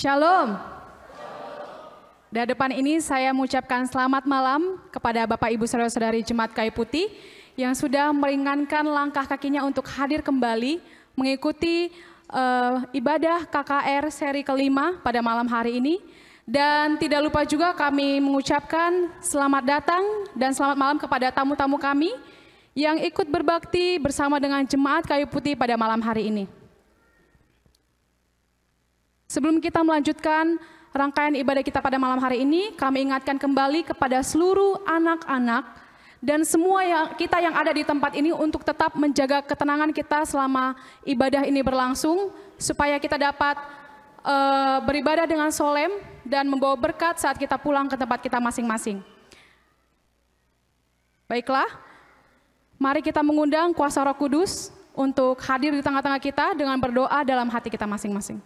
Shalom. Dari depan ini saya mengucapkan selamat malam kepada Bapak Ibu Saudara-saudari Jemaat Kayu Putih yang sudah meringankan langkah kakinya untuk hadir kembali mengikuti ibadah KKR seri kelima pada malam hari ini. Dan tidak lupa juga kami mengucapkan selamat datang dan selamat malam kepada tamu-tamu kami yang ikut berbakti bersama dengan Jemaat Kayu Putih pada malam hari ini. Sebelum kita melanjutkan rangkaian ibadah kita pada malam hari ini, kami ingatkan kembali kepada seluruh anak-anak dan semua kita yang ada di tempat ini untuk tetap menjaga ketenangan kita selama ibadah ini berlangsung, supaya kita dapat beribadah dengan solemn dan membawa berkat saat kita pulang ke tempat kita masing-masing. Baiklah, mari kita mengundang kuasa Roh Kudus untuk hadir di tengah-tengah kita dengan berdoa dalam hati kita masing-masing.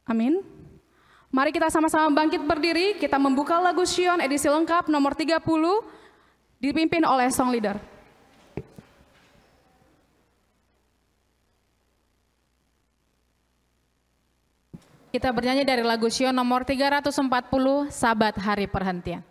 Amin. Mari kita sama-sama bangkit berdiri, kita membuka lagu Sion edisi lengkap nomor 30, dipimpin oleh song leader. Kita bernyanyi dari lagu Sion nomor 340, Sabat Hari Perhentian.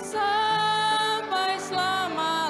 Sampai selama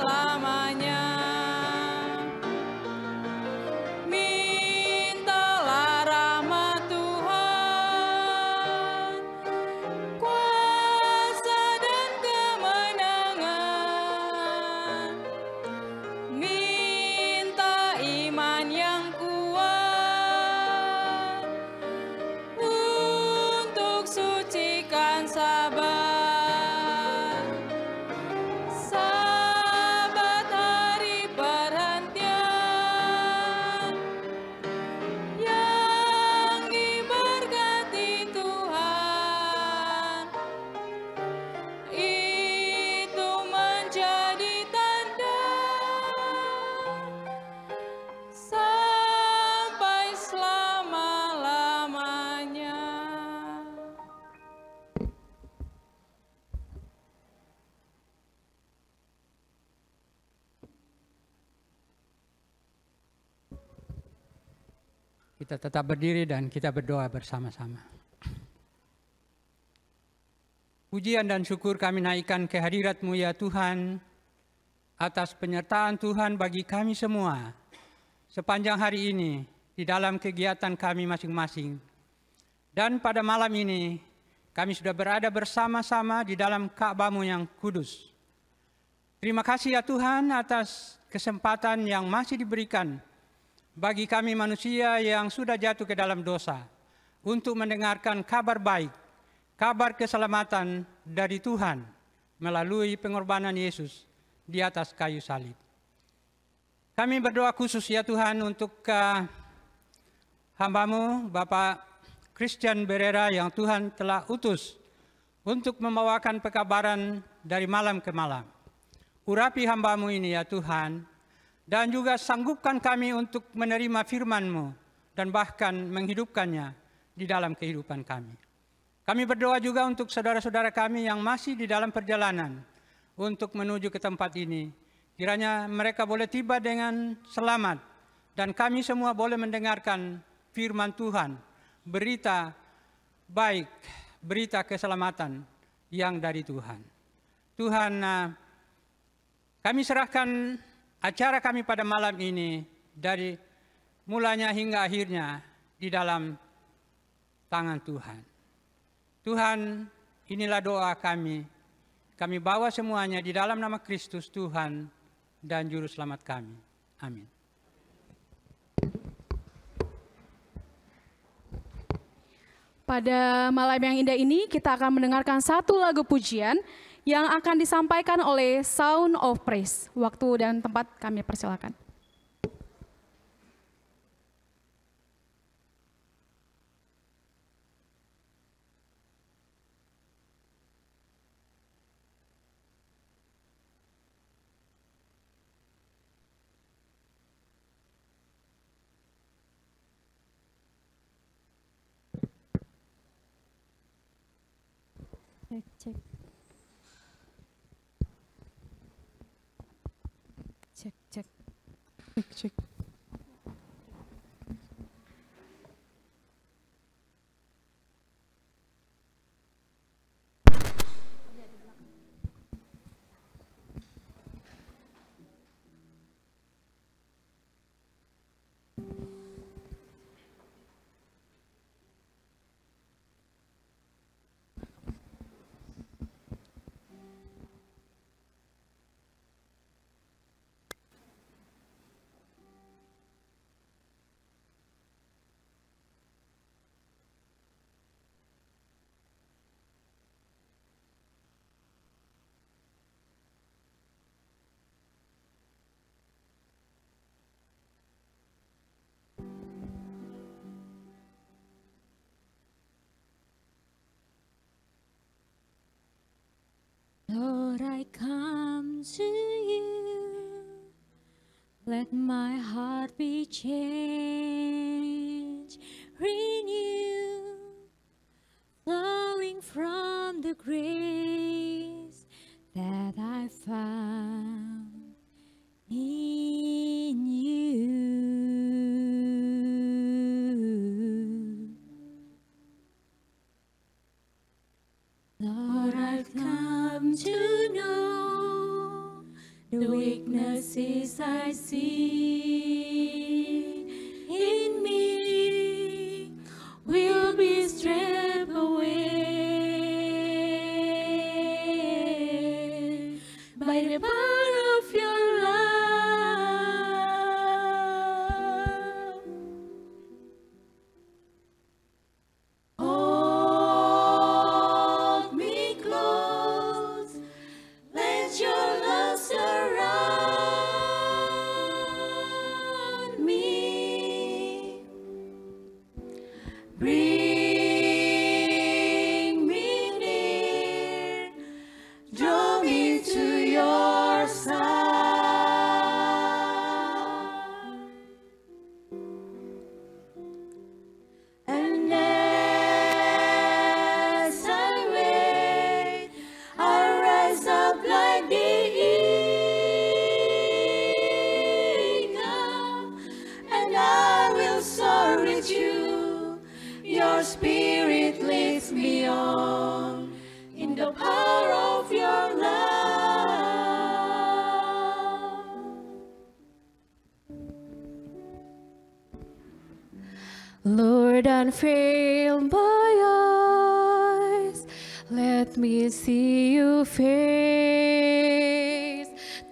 Kita tetap berdiri dan kita berdoa bersama-sama. Pujian dan syukur kami naikkan ke hadirat-Mu ya Tuhan, atas penyertaan Tuhan bagi kami semua sepanjang hari ini di dalam kegiatan kami masing-masing. Dan pada malam ini kami sudah berada bersama-sama di dalam Ka'bah-Mu yang kudus. Terima kasih ya Tuhan atas kesempatan yang masih diberikan bagi kami manusia yang sudah jatuh ke dalam dosa untuk mendengarkan kabar baik, kabar keselamatan dari Tuhan melalui pengorbanan Yesus di atas kayu salib. Kami berdoa khusus ya Tuhan untuk hamba-Mu Bapak Christian Berera yang Tuhan telah utus untuk membawakan pekabaran dari malam ke malam. Urapi hamba-Mu ini ya Tuhan, dan juga sanggupkan kami untuk menerima firman-Mu dan bahkan menghidupkannya di dalam kehidupan kami. Kami berdoa juga untuk saudara-saudara kami yang masih di dalam perjalanan untuk menuju ke tempat ini. Kiranya mereka boleh tiba dengan selamat dan kami semua boleh mendengarkan firman Tuhan, berita baik, berita keselamatan yang dari Tuhan. Tuhan, kami serahkan acara kami pada malam ini dari mulanya hingga akhirnya di dalam tangan Tuhan. Tuhan, inilah doa kami. Kami bawa semuanya di dalam nama Kristus Tuhan dan Juru Selamat kami. Amin. Pada malam yang indah ini kita akan mendengarkan satu lagu pujian yang akan disampaikan oleh Sound of Praise. Waktu dan tempat kami persilakan. Cek. Cek, cek. Cek, cek. Lord, I come to you. Let my heart be changed, renewed, flowing from the grace that I found in you. Lord, I've come to know the weaknesses I see in me will be stripped away by the power of your love. Hold me close, let your love surround me. Bring me near, draw me to your side. Lord, unveil my eyes, let me see you face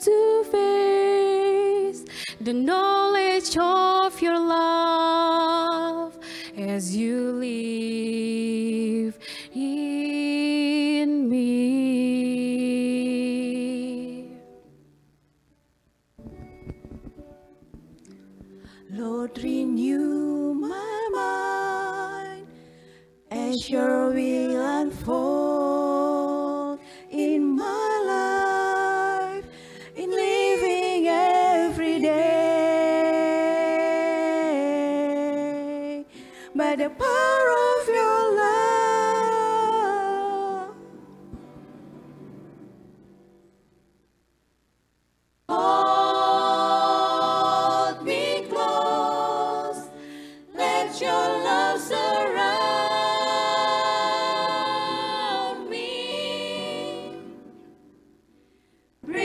to face, the knowledge of your love as you live in me. Lord, renew my mind as your will unfold in my life, in living every day, by the power of your love. Hold me close, let your love surround me. Bring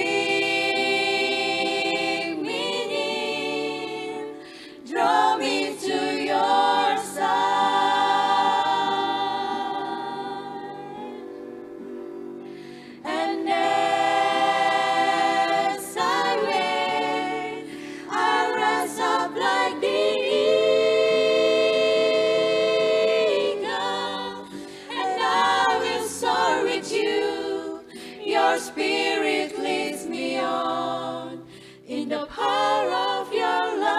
me near, draw me to your side. And as I wait, I rise up like the eagle, and I will soar with you. Your spirit leads me on in the power of your love.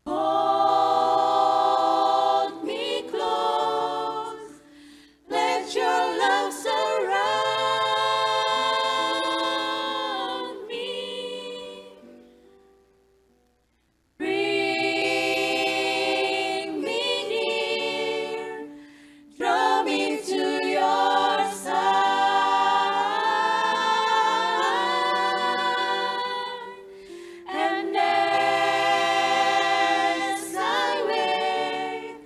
Hold me close, let your love surround me. Bring me near, draw me to your side. And as I wait,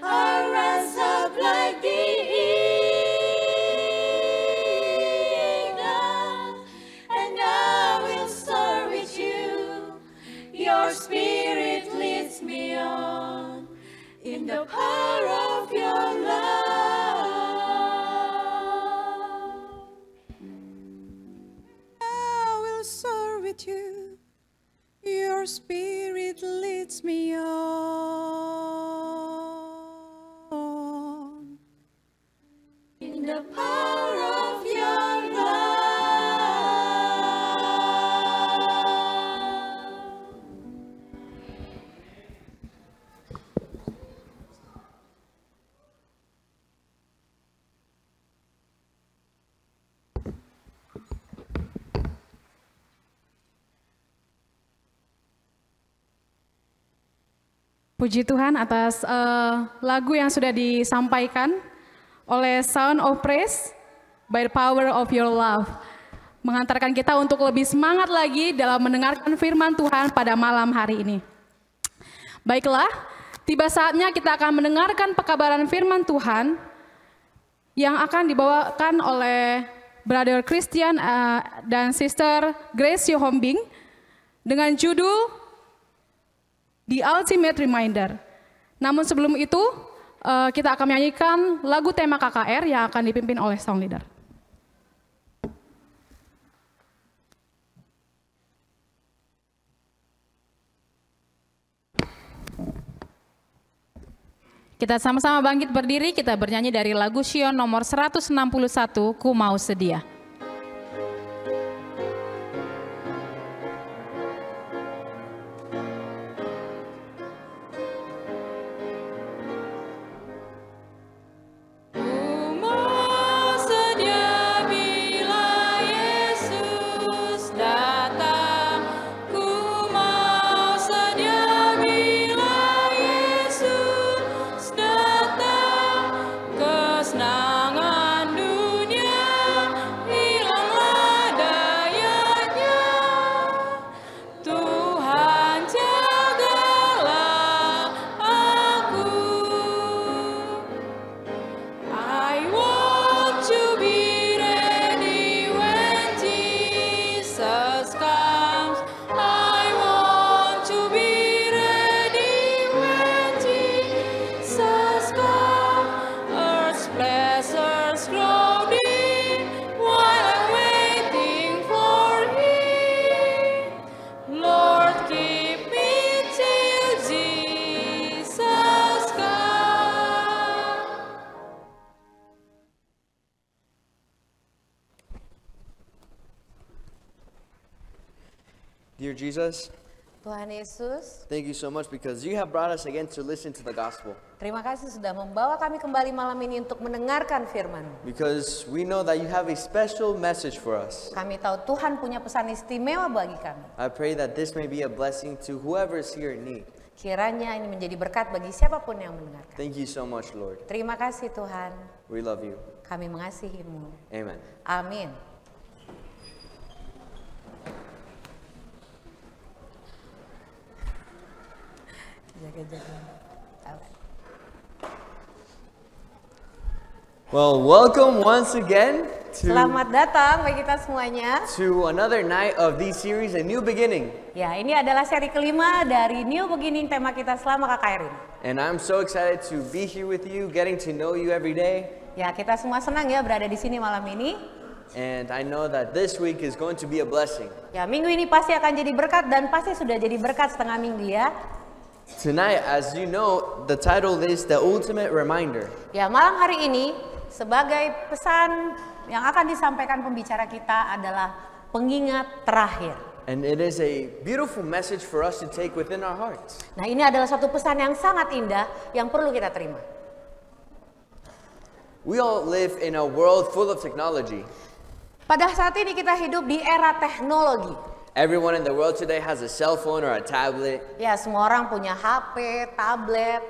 I rise up like the eagle, and I will soar with you. Your spirit leads me on in the power of your love. I will soar with you. Your spirit leads me on in the power of your love. Puji Tuhan atas lagu yang sudah disampaikan oleh Sound of Praise by the Power of Your Love. Mengantarkan kita untuk lebih semangat lagi dalam mendengarkan firman Tuhan pada malam hari ini. Baiklah, tiba saatnya kita akan mendengarkan pekabaran firman Tuhan yang akan dibawakan oleh Brother Christian dan Sister Grace Yohombing dengan judul The Ultimate Reminder. Namun sebelum itu, kita akan menyanyikan lagu tema KKR yang akan dipimpin oleh song leader. Kita sama-sama bangkit berdiri, kita bernyanyi dari lagu Sion nomor 161, Ku Mau Sedia. Kesenangan dunia Dear Jesus, Tuhan Yesus, thank you so much because you have brought us again to listen to the gospel. terima kasih sudah membawa kami kembali malam ini untuk mendengarkan firman-Mu. Because we know that you have a special message for us. Kami tahu Tuhan punya pesan istimewa bagi kami. I pray that this may be a blessing to whoever is here in need. Kiranya ini menjadi berkat bagi siapapun yang mendengarkan. Thank you so much, Lord. Terima kasih Tuhan, We love you. kami mengasihi-Mu. Amen. Amin. Jaga-jaga. Well, welcome once again Selamat datang bagi kita semuanya. to another night of this series, A New Beginning. Ya, ini adalah seri kelima dari New Beginning, tema kita selama KKR ini. And I'm so excited to be here with you, getting to know you every day. Ya, kita semua senang ya berada di sini malam ini. And I know that this week is going to be a blessing. Ya, minggu ini pasti akan jadi berkat dan pasti sudah jadi berkat setengah minggu ya. Tonight, as you know, the title is The Ultimate Reminder. Ya, malam hari ini sebagai pesan yang akan disampaikan pembicara kita adalah pengingat terakhir. And it is a beautiful message for us to take within our hearts. Nah, ini adalah satu pesan yang sangat indah yang perlu kita terima. We all live in a world full of technology. Pada saat ini kita hidup di era teknologi. Everyone in the world today has a cell phone or a tablet. Ya, semua orang punya HP, tablet.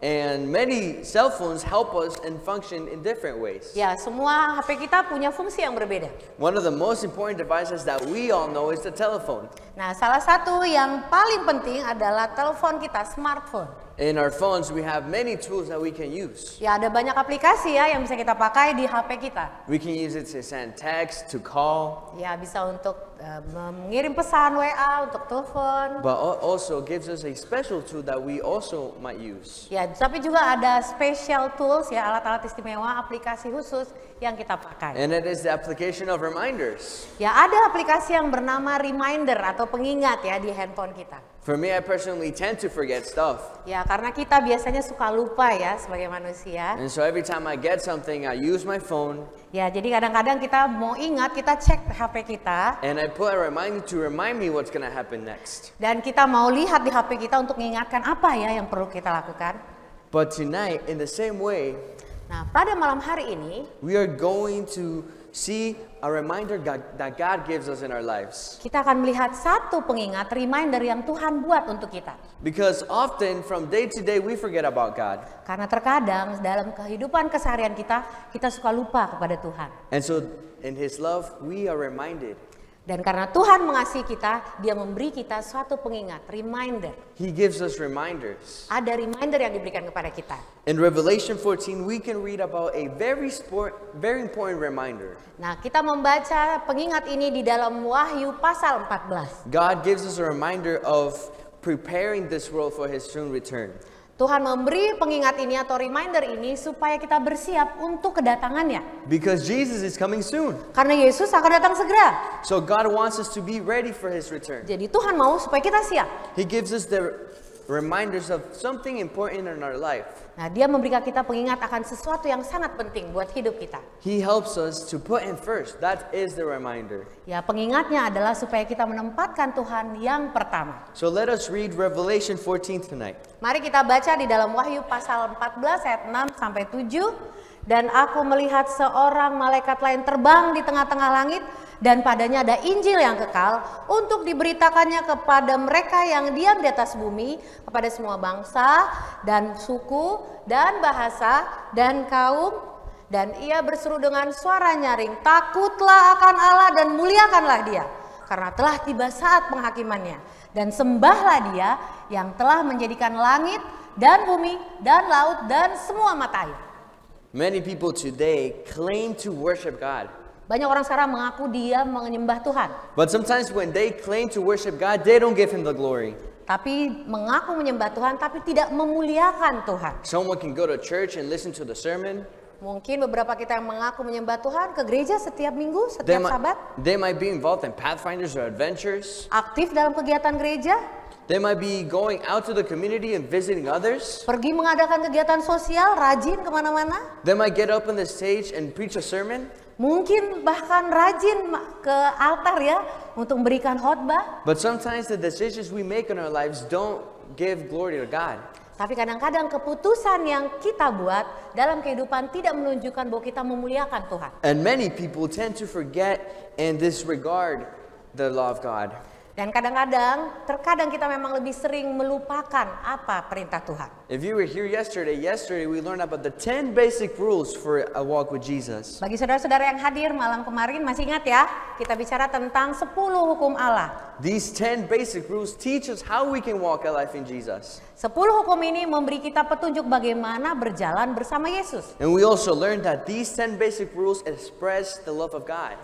And many cell phones help us and function in different ways. Ya, semua HP kita punya fungsi yang berbeda. One of the most important devices that we all know is the telephone. Nah, salah satu yang paling penting adalah telepon kita, smartphone. In our phones, we have many tools that we can use. Ya, ada banyak aplikasi ya yang bisa kita pakai di HP kita. We can use it to send text, to call, Ya, bisa untuk mengirim pesan WA, untuk telepon. but also gives us a special tool that we also might use. Ya, tapi juga ada special tools ya, alat-alat istimewa, aplikasi khusus yang kita pakai. And it is the application of reminders. Ya, ada aplikasi yang bernama reminder atau pengingat ya di handphone kita. For me, I personally tend to forget stuff. Ya, karena kita biasanya suka lupa ya sebagai manusia. And so every time I get something, I use my phone Ya, jadi kadang-kadang kita mau ingat, kita cek HP kita. and I put a reminder to remind me what's going to happen next. Dan kita mau lihat di HP kita untuk mengingatkan apa ya yang perlu kita lakukan. But tonight, in the same way, Nah, pada malam hari ini, we are going to see a reminder that God gives us in our lives. kita akan melihat satu pengingat, reminder yang Tuhan buat untuk kita. Because often, from day to day, we forget about God. Karena terkadang dalam kehidupan keseharian kita, kita suka lupa kepada Tuhan. And so, in His love, we are reminded. Dan karena Tuhan mengasihi kita, Dia memberi kita suatu pengingat, reminder. He gives us reminders. Ada reminder yang diberikan kepada kita. In Revelation 14, we can read about a very important reminder. Nah, kita membaca pengingat ini di dalam Wahyu pasal 14. God gives us a reminder of preparing this world for His soon return. Tuhan memberi pengingat ini atau reminder ini supaya kita bersiap untuk kedatangannya. Because Jesus is coming soon. Karena Yesus akan datang segera. So God wants us to be ready for His return. Jadi Tuhan mau supaya kita siap. He gives us the reminders of something important in our life. Nah, Dia memberikan kita pengingat akan sesuatu yang sangat penting buat hidup kita. He helps us to put Him first. That is the reminder. Ya, pengingatnya adalah supaya kita menempatkan Tuhan yang pertama. So let us read Revelation 14 tonight. Mari kita baca di dalam Wahyu pasal 14 ayat 6 sampai 7. Dan aku melihat seorang malaikat lain terbang di tengah-tengah langit, dan padanya ada Injil yang kekal untuk diberitakannya kepada mereka yang diam di atas bumi, kepada semua bangsa dan suku dan bahasa dan kaum. Dan ia berseru dengan suara nyaring, takutlah akan Allah dan muliakanlah Dia, karena telah tiba saat penghakimannya. Dan sembahlah Dia yang telah menjadikan langit dan bumi dan laut dan semua mata air. Many people today claim to worship God. Banyak orang sekarang mengaku dia menyembah Tuhan. But sometimes when they claim to worship God, they don't give Him the glory. Tapi mengaku menyembah Tuhan tapi tidak memuliakan Tuhan. Someone can go to church and listen to the sermon. Mungkin beberapa kita yang mengaku menyembah Tuhan ke gereja setiap minggu, They setiap might, Sabat. they might be involved in pathfinders or adventures. Aktif dalam kegiatan gereja. They might be going out to the community and visiting others. Pergi mengadakan kegiatan sosial, rajin kemana-mana. They might get up on the stage and preach a sermon. Mungkin bahkan rajin ke altar ya untuk memberikan khotbah. But sometimes the decisions we make in our lives don't give glory to God. Tapi kadang-kadang keputusan yang kita buat dalam kehidupan tidak menunjukkan bahwa kita memuliakan Tuhan. And many people tend to forget and disregard the law of God. Dan terkadang kita memang lebih sering melupakan apa perintah Tuhan. If you were here yesterday we learned about the 10 basic rules for a walk with Jesus. Bagi saudara-saudara yang hadir malam kemarin, masih ingat ya, kita bicara tentang 10 hukum Allah. These 10 basic rules teach us how we can walk a life in Jesus. 10 hukum ini memberi kita petunjuk bagaimana berjalan bersama Yesus. And we also learned that these 10 basic rules express the love of God.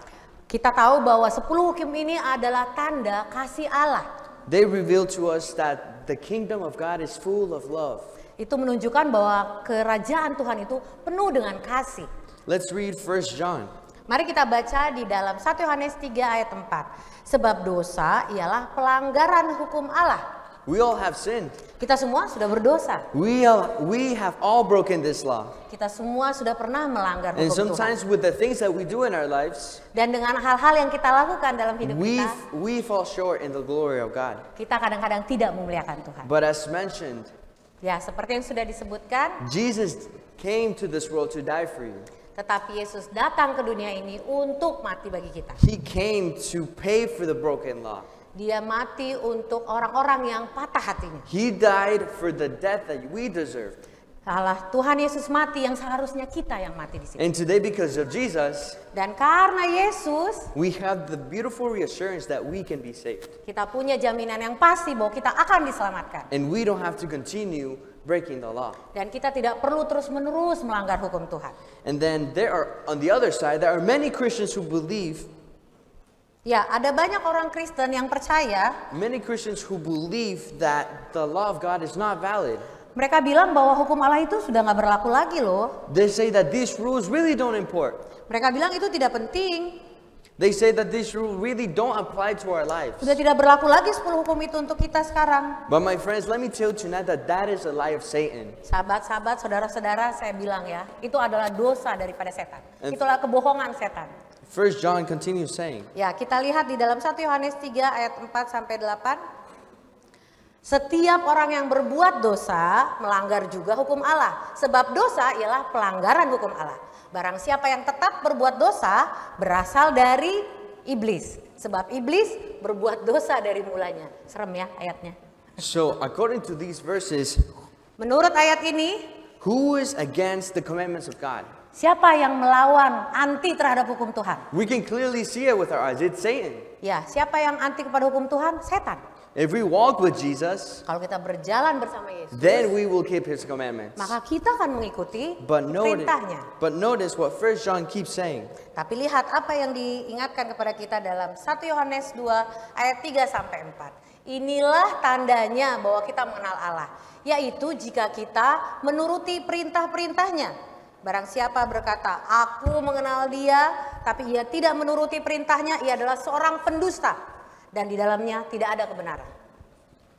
Kita tahu bahwa 10 hukum ini adalah tanda kasih Allah. They reveal to us that the kingdom of God is full of love. Itu menunjukkan bahwa kerajaan Tuhan itu penuh dengan kasih. Let's read 1 John. Mari kita baca di dalam 1 Yohanes 3 ayat 4. Sebab dosa ialah pelanggaran hukum Allah. We all have sinned. Kita semua sudah berdosa. We have all broken this law. Kita semua sudah pernah melanggar And hukum Tuhan. sometimes with the things that we do in our lives, Dan dengan hal-hal yang kita lakukan dalam hidup kita, we fall short in the glory of God. kita kadang-kadang tidak memuliakan Tuhan. But as mentioned, Ya, seperti yang sudah disebutkan, Jesus came to this world to die for you. tetapi Yesus datang ke dunia ini untuk mati bagi kita. He came to pay for the broken law. Dia mati untuk orang-orang yang patah hatinya. He died for the death that we deserved. Tuhan Yesus mati yang seharusnya kita yang mati di sini. And today, because of Jesus, Dan karena Yesus, we have the beautiful reassurance that we can be saved. kita punya jaminan yang pasti bahwa kita akan diselamatkan. And we don't have to continue breaking the law. Dan kita tidak perlu terus-menerus melanggar hukum Tuhan. And then on the other side, there are many Christians who believe, Ya, ada banyak orang Kristen yang percaya, many Christians who believe that the law of God is not valid. mereka bilang bahwa hukum Allah itu sudah nggak berlaku lagi loh. They say that these rules really don't import. Mereka bilang itu tidak penting. They say that these rules really don't apply to our lives. Sudah tidak berlaku lagi 10 hukum itu untuk kita sekarang. But my friends, let me tell you tonight that that is a lie of Satan. Sahabat-sahabat, saudara-saudara, saya bilang ya, itu adalah dosa daripada setan. Itulah kebohongan setan. 1 John continues saying, Ya, kita lihat di dalam 1 Yohanes 3 ayat 4 sampai 8. Setiap orang yang berbuat dosa melanggar juga hukum Allah, sebab dosa ialah pelanggaran hukum Allah. Barang siapa yang tetap berbuat dosa berasal dari iblis, sebab iblis berbuat dosa dari mulanya. Serem ya ayatnya. so according to these verses, Menurut ayat ini, who is against the commandments of God? siapa yang melawan anti terhadap hukum Tuhan? We can clearly see it with our eyes. It's Satan. Ya, siapa yang anti kepada hukum Tuhan? Setan. If we walk with Jesus, Kalau kita berjalan bersama Yesus, then we will keep his commandments. maka kita akan mengikuti But perintahnya. notice what 1 John keeps saying. Tapi lihat apa yang diingatkan kepada kita dalam 1 Yohanes 2 ayat 3 sampai 4. Inilah tandanya bahwa kita mengenal Allah, yaitu jika kita menuruti perintah-perintahnya. Barang siapa berkata, aku mengenal dia, tapi ia tidak menuruti perintahnya, ia adalah seorang pendusta. Dan di dalamnya tidak ada kebenaran.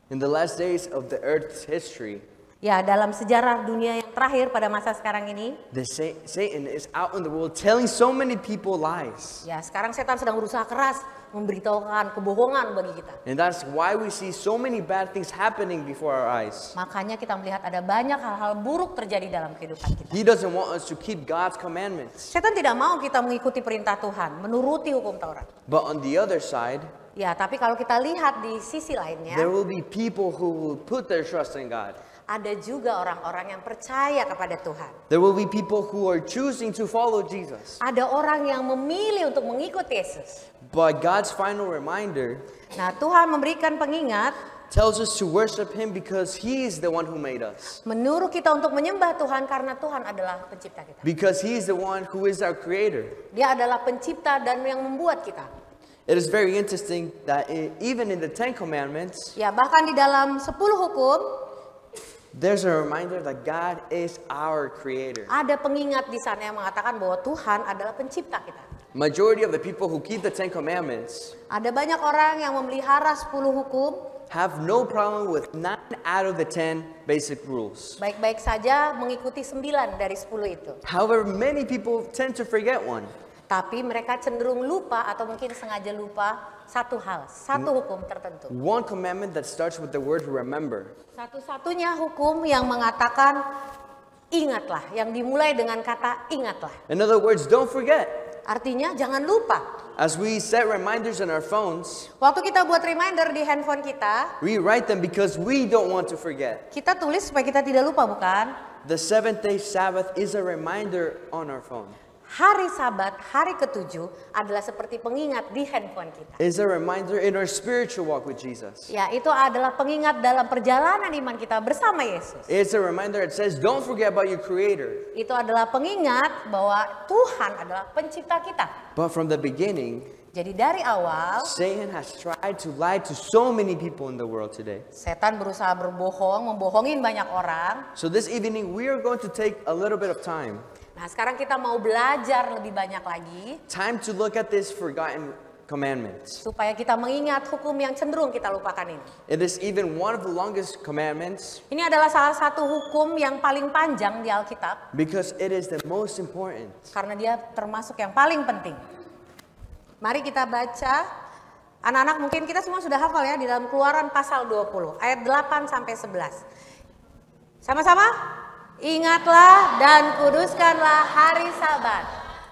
In the last days of the earth's history, Ya, dalam sejarah dunia yang terakhir pada masa sekarang ini, Satan is out in the world telling so many people lies. ya sekarang setan sedang berusaha keras memberitahukan kebohongan bagi kita. And that's why we see so many bad things happening before our eyes. Makanya kita melihat ada banyak hal-hal buruk terjadi dalam kehidupan kita. He doesn't want us to keep God's commandments. Setan tidak mau kita mengikuti perintah Tuhan, menuruti hukum Taurat. But on the other side, Ya, tapi kalau kita lihat di sisi there lainnya, will be people who will put their trust in God. ada juga orang-orang yang percaya kepada Tuhan. There will be people who are choosing to follow Jesus. Ada orang yang memilih untuk mengikuti Yesus. But God's final reminder Nah, Tuhan memberikan pengingat, tells us to worship Him because He is the one who made us. menyuruh kita untuk menyembah Tuhan karena Tuhan adalah pencipta kita. Because He is the one who is our creator. Dia adalah pencipta dan yang membuat kita. It is very interesting that even in the 10 Commandments, Ya, bahkan di dalam 10 hukum, there's a reminder that God is our creator. ada pengingat di sana yang mengatakan bahwa Tuhan adalah pencipta kita. Majority of the people who keep the 10 Commandments, Ada banyak orang yang memelihara 10 hukum, have no problem with 9 out of the 10 basic rules. Baik-baik saja mengikuti 9 dari 10 itu. However, many people tend to forget one. Tapi mereka cenderung lupa atau mungkin sengaja lupa satu hal, satu hukum tertentu. One commandment that starts with the word remember. Satu-satunya hukum yang mengatakan ingatlah, yang dimulai dengan kata ingatlah. In other words, don't forget. Artinya jangan lupa. As we set reminders on our phones, Waktu kita buat reminder di handphone kita, we write them because we don't want to forget. kita tulis supaya kita tidak lupa, bukan? The 7th-day Sabbath is a reminder on our phone. Hari Sabat, hari ke-7 adalah seperti pengingat di handphone kita. It's a reminder in our spiritual walk with Jesus. Ya, itu adalah pengingat dalam perjalanan iman kita bersama Yesus. It's a reminder that says, don't forget about your Creator. Itu adalah pengingat bahwa Tuhan adalah pencipta kita. But from the beginning, Jadi dari awal, Satan has tried to lie to so many people in the world today. setan berusaha berbohong, membohongin banyak orang. So this evening, we are going to take a little bit of time. Nah, sekarang kita mau belajar lebih banyak lagi Time to look at this forgotten commandments. supaya kita mengingat hukum yang cenderung kita lupakan ini. It is even one of the longest commandments Ini adalah salah satu hukum yang paling panjang di Alkitab because it is the most important. karena dia termasuk yang paling penting. Mari kita baca. Anak-anak mungkin kita semua sudah hafal ya di dalam Keluaran pasal 20 ayat 8 sampai 11. Sama-sama? Ingatlah dan kuduskanlah hari Sabat.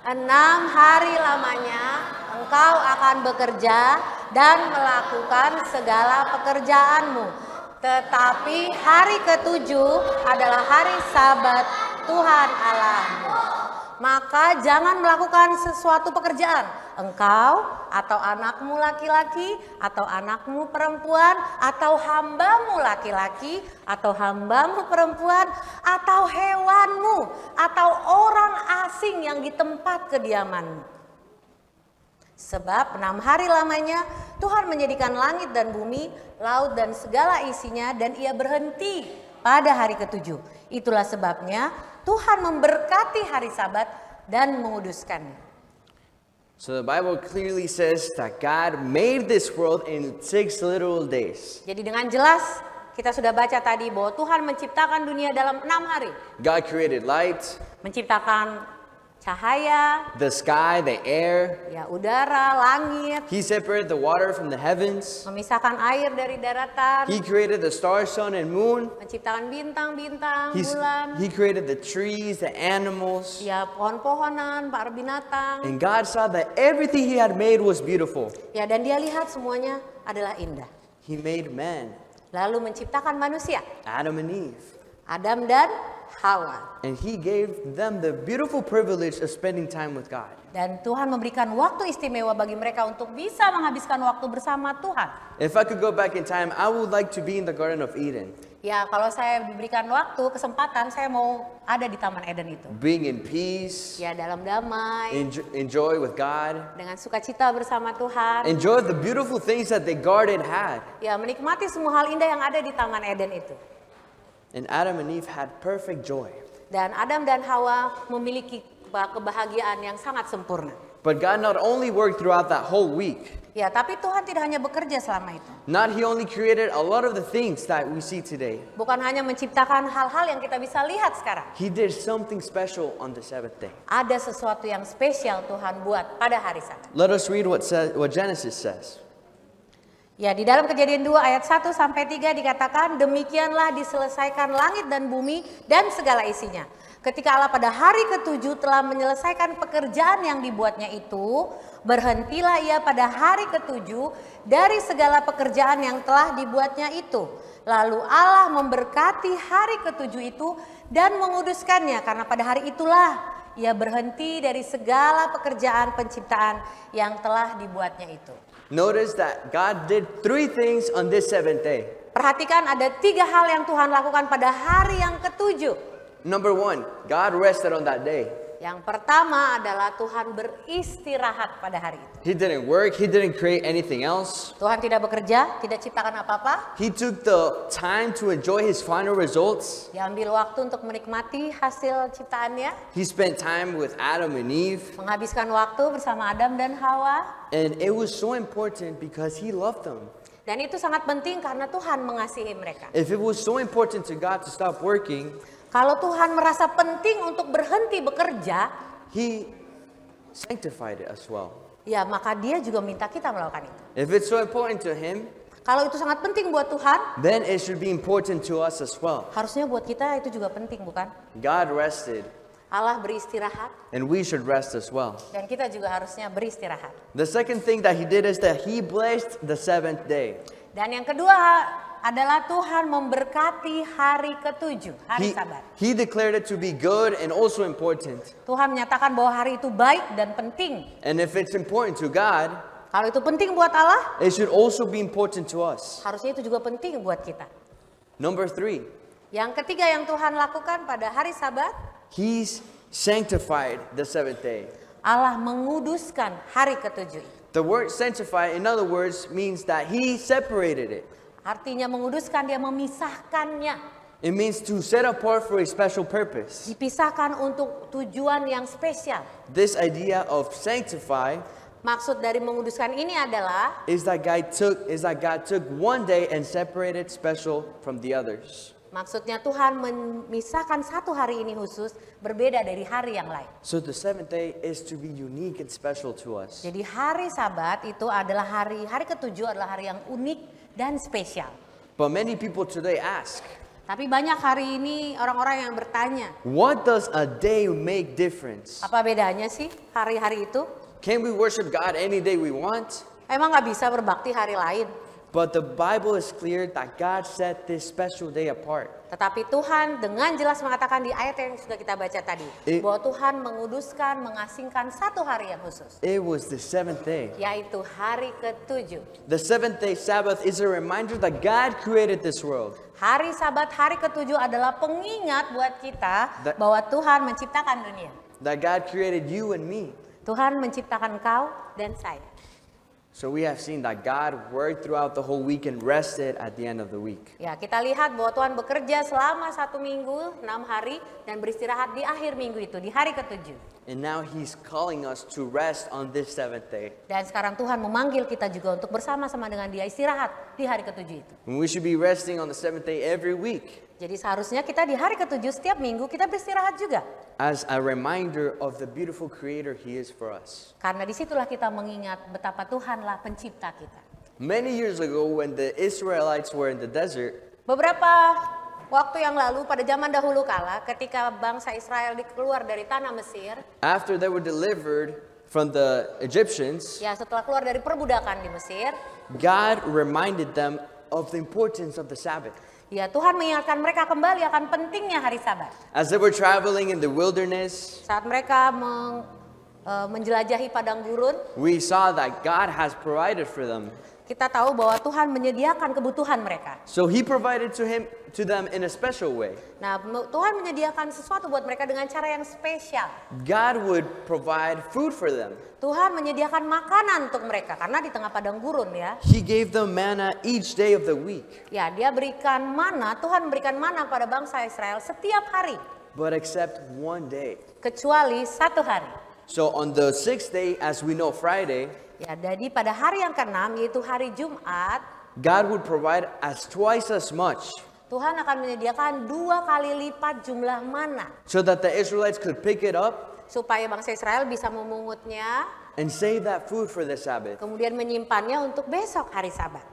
6 hari lamanya engkau akan bekerja dan melakukan segala pekerjaanmu. Tetapi hari ke-7 adalah hari Sabat Tuhan Allahmu. Maka jangan melakukan sesuatu pekerjaan, engkau atau anakmu laki-laki atau anakmu perempuan atau hambamu laki-laki atau hambamu perempuan atau hewanmu atau orang asing yang di tempat kediamanmu. Sebab 6 hari lamanya Tuhan menjadikan langit dan bumi, laut dan segala isinya, dan ia berhenti pada hari ke-7. Itulah sebabnya Tuhan memberkati hari Sabat dan menguduskannya. So the Bible clearly says that God made this world in 6 literal days. Jadi dengan jelas kita sudah baca tadi bahwa Tuhan menciptakan dunia dalam 6 hari. God created light, Menciptakan cahaya, the sky, the air. ya udara, langit, He separated the water from the heavens. memisahkan air dari daratan, He created the stars, sun, and moon. menciptakan bintang-bintang, He bulan, created the trees, the animals. ya pohon-pohonan, para binatang. And God saw that everything He had made was beautiful. Ya, dan dia lihat semuanya adalah indah. He made man, Lalu menciptakan manusia, Adam and Eve. Adam dan Hawa. And He gave them the beautiful privilege of spending time with God. Dan Tuhan memberikan waktu istimewa bagi mereka untuk bisa menghabiskan waktu bersama Tuhan. If I could go back in time, I would like to be in the Garden of Eden, Ya, kalau saya diberikan waktu, kesempatan, saya mau ada di Taman Eden itu. being in peace, Ya, dalam damai, enjoy with God, dengan sukacita bersama Tuhan. enjoy the beautiful things that the garden had. Ya, menikmati semua hal indah yang ada di Taman Eden itu. And Adam and Eve had perfect joy. Dan Adam dan Hawa memiliki kebahagiaan yang sangat sempurna. But God not only worked throughout that whole week, Ya, tapi Tuhan tidak hanya bekerja selama itu. not He only created a lot of the things that we see today. Bukan hanya menciptakan hal-hal yang kita bisa lihat sekarang. He did something special on the 7th day. Ada sesuatu yang spesial Tuhan buat pada hari Sabat. Let us read what Genesis says. Ya, di dalam Kejadian 2 ayat 1 sampai 3 dikatakan, demikianlah diselesaikan langit dan bumi dan segala isinya. Ketika Allah pada hari ke-7 telah menyelesaikan pekerjaan yang dibuatnya itu, berhentilah ia pada hari ke-7 dari segala pekerjaan yang telah dibuatnya itu. Lalu Allah memberkati hari ke-7 itu dan menguduskannya, karena pada hari itulah ia berhenti dari segala pekerjaan penciptaan yang telah dibuatnya itu. Notice that God did 3 things on this 7th day. Perhatikan ada 3 hal yang Tuhan lakukan pada hari yang ke-7. Number 1, God rested on that day. Yang pertama adalah Tuhan beristirahat pada hari itu. He didn't work, He didn't create anything else. Tuhan tidak bekerja, tidak ciptakan apa-apa. He took the time to enjoy His final results. Dia ambil waktu untuk menikmati hasil ciptaannya. He spent time with Adam and Eve. Menghabiskan waktu bersama Adam dan Hawa. And it was so important because He loved them. Dan itu sangat penting karena Tuhan mengasihi mereka. If it was so important to God to stop working, Kalau Tuhan merasa penting untuk berhenti bekerja, He sanctified it as well. ya maka dia juga minta kita melakukan itu. If it's so important to Him, Kalau itu sangat penting buat Tuhan, then it should be important to us as well. harusnya buat kita itu juga penting, bukan? God rested, Allah beristirahat and we should rest as well. dan kita juga harusnya beristirahat. The second thing that He did is that He blessed the seventh day. Dan yang kedua adalah Tuhan memberkati hari ke-7, hari Sabat. He declared it to be good and also important. Tuhan menyatakan bahwa hari itu baik dan penting. And if it's important to God, Kalau itu penting buat Allah, it should also be important to us. harusnya itu juga penting buat kita. Number 3, Yang ketiga yang Tuhan lakukan pada hari Sabat, He's sanctified the seventh day. Allah menguduskan hari ke-7 itu. The word sanctify, in other words, means that He separated it. Artinya menguduskan, dia memisahkannya. It means to set apart for a special purpose. Dipisahkan untuk tujuan yang spesial. This idea of sanctify Maksud dari menguduskan ini adalah is that God took one day and separated special from the others. maksudnya Tuhan memisahkan satu hari ini khusus berbeda dari hari yang lain. So the seventh day is to be unique and special to us. Jadi hari Sabat itu adalah hari ke-7 adalah hari yang unik dan spesial. But many people today ask, Tapi banyak hari ini orang-orang yang bertanya, what does a day make difference? apa bedanya sih hari-hari itu? Can we worship God any day we want? Emang nggak bisa berbakti hari lain? But the Bible is clear that God set this special day apart. Tetapi Tuhan dengan jelas mengatakan di ayat yang sudah kita baca tadi, bahwa Tuhan menguduskan, mengasingkan satu hari yang khusus, It was the seventh day. yaitu hari ke-7. The seventh day Sabbath is a reminder that God created this world. Hari Sabat, hari ke-7 adalah pengingat buat kita That- bahwa Tuhan menciptakan dunia. That God created you and me. Tuhan menciptakan kau dan saya. So we have seen that God worked throughout the whole week and rested at the end of the week. Ya, kita lihat bahwa Tuhan bekerja selama 1 minggu, 6 hari, dan beristirahat di akhir minggu itu, di hari ke-7. And now He's calling us to rest on this seventh day. Dan sekarang Tuhan memanggil kita juga untuk bersama-sama dengan Dia istirahat di hari ke-7 itu. And we should be resting on the seventh day every week Jadi seharusnya kita di hari ke-7 setiap minggu kita beristirahat juga. as a reminder of the beautiful Creator He is for us. Karena disitulah kita mengingat betapa Tuhanlah pencipta kita. Many years ago, when the Israelites were in the desert, Beberapa waktu yang lalu pada zaman dahulu kala ketika bangsa Israel keluar dari tanah Mesir, after they were delivered from the Egyptians, ya setelah keluar dari perbudakan di Mesir, God reminded them of the importance of the Sabbath. ya Tuhan mengingatkan mereka kembali akan pentingnya hari Sabat. As they were traveling in the wilderness, Saat mereka menjelajahi padang gurun, we saw that God has provided for them. kita tahu bahwa Tuhan menyediakan kebutuhan mereka. So He provided to them in a special way. Nah, Tuhan menyediakan sesuatu buat mereka dengan cara yang spesial. God would provide food for them. Tuhan menyediakan makanan untuk mereka karena di tengah padang gurun ya. He gave them manna each day of the week. Ya, Dia berikan mana, Tuhan memberikan mana pada bangsa Israel setiap hari, But except one day. kecuali satu hari. So on the sixth day, as we know, Friday, Ya, jadi pada hari yang ke-6 yaitu hari Jumat, God would provide twice as much Tuhan akan menyediakan 2 kali lipat jumlah mana so that the Israelites could pick it up supaya bangsa Israel bisa memungutnya, and save that food for the Sabbath. kemudian menyimpannya untuk besok hari Sabat.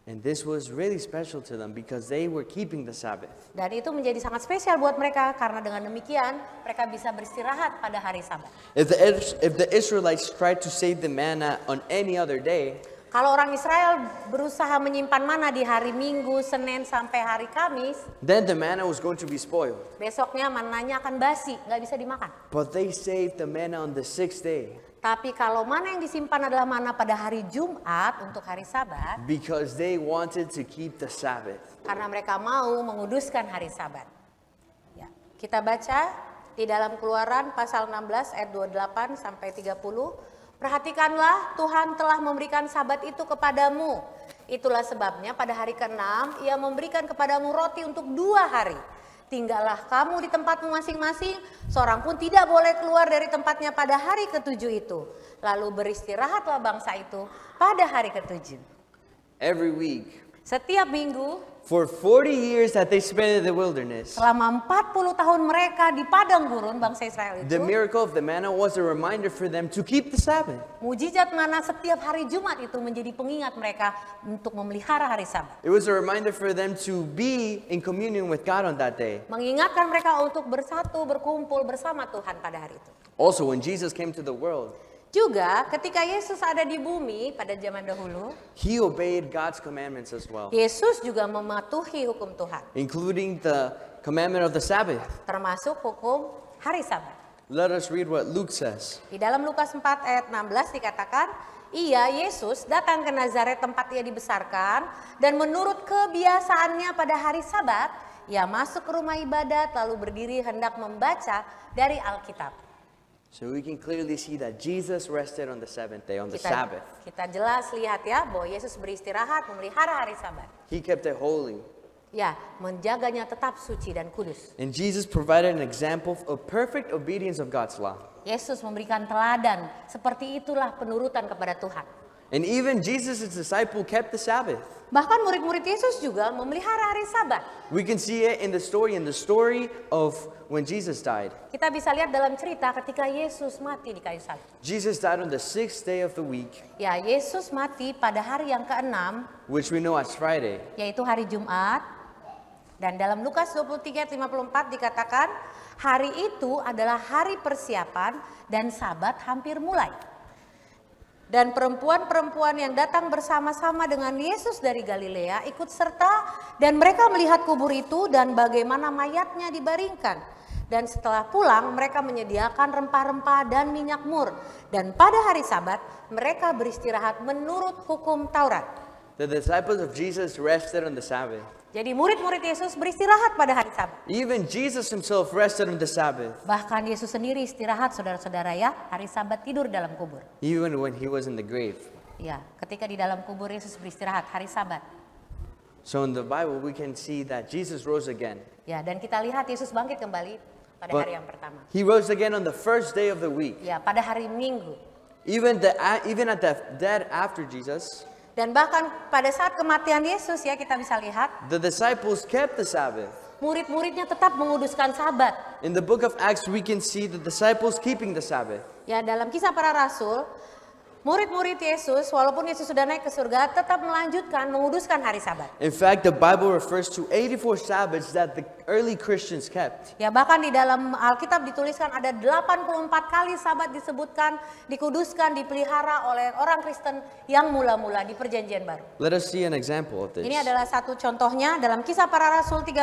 And this was really special to them because they were keeping the Sabbath. Dan itu menjadi sangat spesial buat mereka karena dengan demikian mereka bisa beristirahat pada hari Sabat. If the Israelites tried to save the manna on any other day, Kalau orang Israel berusaha menyimpan mana di hari Minggu, Senin sampai hari Kamis, then the manna was going to be spoiled. besoknya mananya akan basi, nggak bisa dimakan. But they saved the manna on the sixth day Tapi kalau mana yang disimpan adalah mana pada hari Jumat untuk hari Sabat, because they wanted to keep the Sabbath. karena mereka mau menguduskan hari Sabat. Ya, kita baca di dalam Keluaran pasal 16 ayat 28 sampai 30. Perhatikanlah, Tuhan telah memberikan Sabat itu kepadamu. Itulah sebabnya pada hari ke-6 Ia memberikan kepadamu roti untuk 2 hari. Tinggallah kamu di tempatmu masing-masing, seorang pun tidak boleh keluar dari tempatnya pada hari ke-7 itu. Lalu beristirahatlah bangsa itu pada hari ke-7. every week. Setiap minggu, For 40 years that they spent in the wilderness, selama 40 tahun mereka di padang gurun bangsa Israel the itu, miracle of the manna was a reminder for them to keep the Sabbath. mujizat mana setiap hari Jumat itu menjadi pengingat mereka untuk memelihara hari Sabat. It was a reminder for them to be in communion with God on that day. Mengingatkan mereka untuk bersatu, berkumpul bersama Tuhan pada hari itu. Also, when Jesus came to the world, Juga ketika Yesus ada di bumi pada zaman dahulu, he obeyed God's commandments as well, Yesus juga mematuhi hukum Tuhan, including the commandment of the Sabbath. termasuk hukum hari Sabat. Let us read what Luke says. Di dalam Lukas 4 ayat 16 dikatakan, ia Yesus datang ke Nazaret tempat ia dibesarkan, dan menurut kebiasaannya pada hari Sabat, ia masuk ke rumah ibadat lalu berdiri hendak membaca dari Alkitab. So we can clearly see that Jesus rested on the seventh day, on the Sabbath. Kita jelas lihat ya bahwa Yesus beristirahat memelihara hari Sabat. He kept it holy. Ya, menjaganya tetap suci dan kudus. And Jesus provided an example of perfect obedience of God's law. Yesus memberikan teladan, seperti itulah penurutan kepada Tuhan. And even Jesus' disciple kept the Sabbath. Bahkan murid-murid Yesus juga memelihara hari Sabat. We can see it in the story of when Jesus died. Kita bisa lihat dalam cerita ketika Yesus mati di kayu salib. Jesus died on the 6th day of the week, Ya, Yesus mati pada hari yang ke-6, which we know as Friday. yaitu hari Jumat. Dan dalam Lukas 23 ayat 54 dikatakan, hari itu adalah hari persiapan dan Sabat hampir mulai. Dan perempuan-perempuan yang datang bersama-sama dengan Yesus dari Galilea ikut serta, dan mereka melihat kubur itu dan bagaimana mayatnya dibaringkan. Dan setelah pulang mereka menyediakan rempah-rempah dan minyak mur. Dan pada hari Sabat mereka beristirahat menurut hukum Taurat. The disciples of Jesus rested on the Sabbath. Jadi murid-murid Yesus beristirahat pada hari Sabat. Even Jesus himself rested on the Sabbath, Bahkan Yesus sendiri istirahat, saudara-saudara ya, hari Sabat tidur dalam kubur. even when he was in the grave. Ya, ketika di dalam kubur Yesus beristirahat hari Sabat. So in the Bible, we can see that Jesus rose again. Ya, dan kita lihat Yesus bangkit kembali pada But hari yang pertama. he rose again on the first day of the week. Ya, pada hari Minggu. Even at the dead after Jesus, Dan bahkan pada saat kematian Yesus ya, kita bisa lihat the disciples kept the Sabbath. murid-muridnya tetap menguduskan Sabat. In the book of Acts, we can see the disciples keeping the Sabbath. Ya, dalam Kisah Para Rasul, murid-murid Yesus walaupun Yesus sudah naik ke surga tetap melanjutkan menguduskan hari Sabat. In fact, the Bible refers to 84 Sabbaths that the early Christians kept. Ya, bahkan di dalam Alkitab dituliskan ada 84 kali Sabat disebutkan, dikuduskan, dipelihara oleh orang Kristen yang mula-mula di Perjanjian Baru. Let us see an example of this. Ini adalah satu contohnya dalam Kisah Para Rasul 13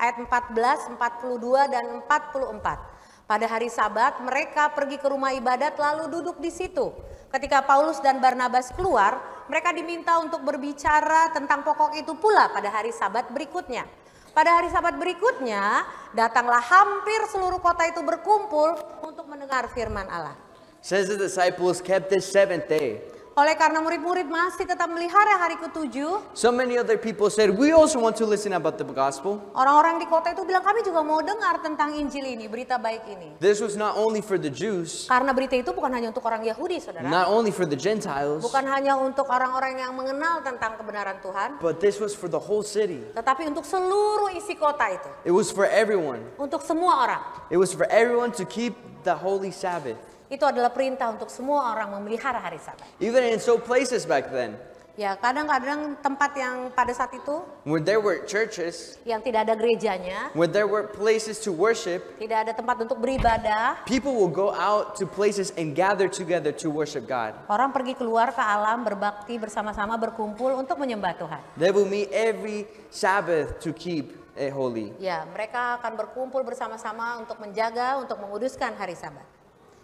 ayat 14, 42 dan 44. Pada hari Sabat mereka pergi ke rumah ibadat lalu duduk di situ. Ketika Paulus dan Barnabas keluar, mereka diminta untuk berbicara tentang pokok itu pula pada hari Sabat berikutnya. Pada hari Sabat berikutnya, datanglah hampir seluruh kota itu berkumpul untuk mendengar firman Allah. Says the disciples kept this seventh day. Oleh karena murid-murid masih tetap melihara hari ke-7, So many other people said, we also want to listen about the gospel. orang-orang di kota itu bilang, kami juga mau dengar tentang Injil ini, berita baik ini. This was not only for the Jews, Karena berita itu bukan hanya untuk orang Yahudi, saudara. not only for the Gentiles, Bukan hanya untuk orang-orang yang mengenal tentang kebenaran Tuhan, but this was for the whole city. tetapi untuk seluruh isi kota itu. It was for everyone. Untuk semua orang. It was for everyone to keep the holy Sabbath. Itu adalah perintah untuk semua orang memelihara hari Sabat. Even in so places back then, Ya, kadang-kadang tempat yang pada saat itu, when there were churches, yang tidak ada gerejanya, when there were places to worship, tidak ada tempat untuk beribadah, people will go out to places and gather together to worship God. orang pergi keluar ke alam, berbakti bersama-sama, berkumpul untuk menyembah Tuhan. They will meet every Sabbath to keep it holy. Ya, mereka akan berkumpul bersama-sama untuk menjaga, untuk menguduskan hari Sabat.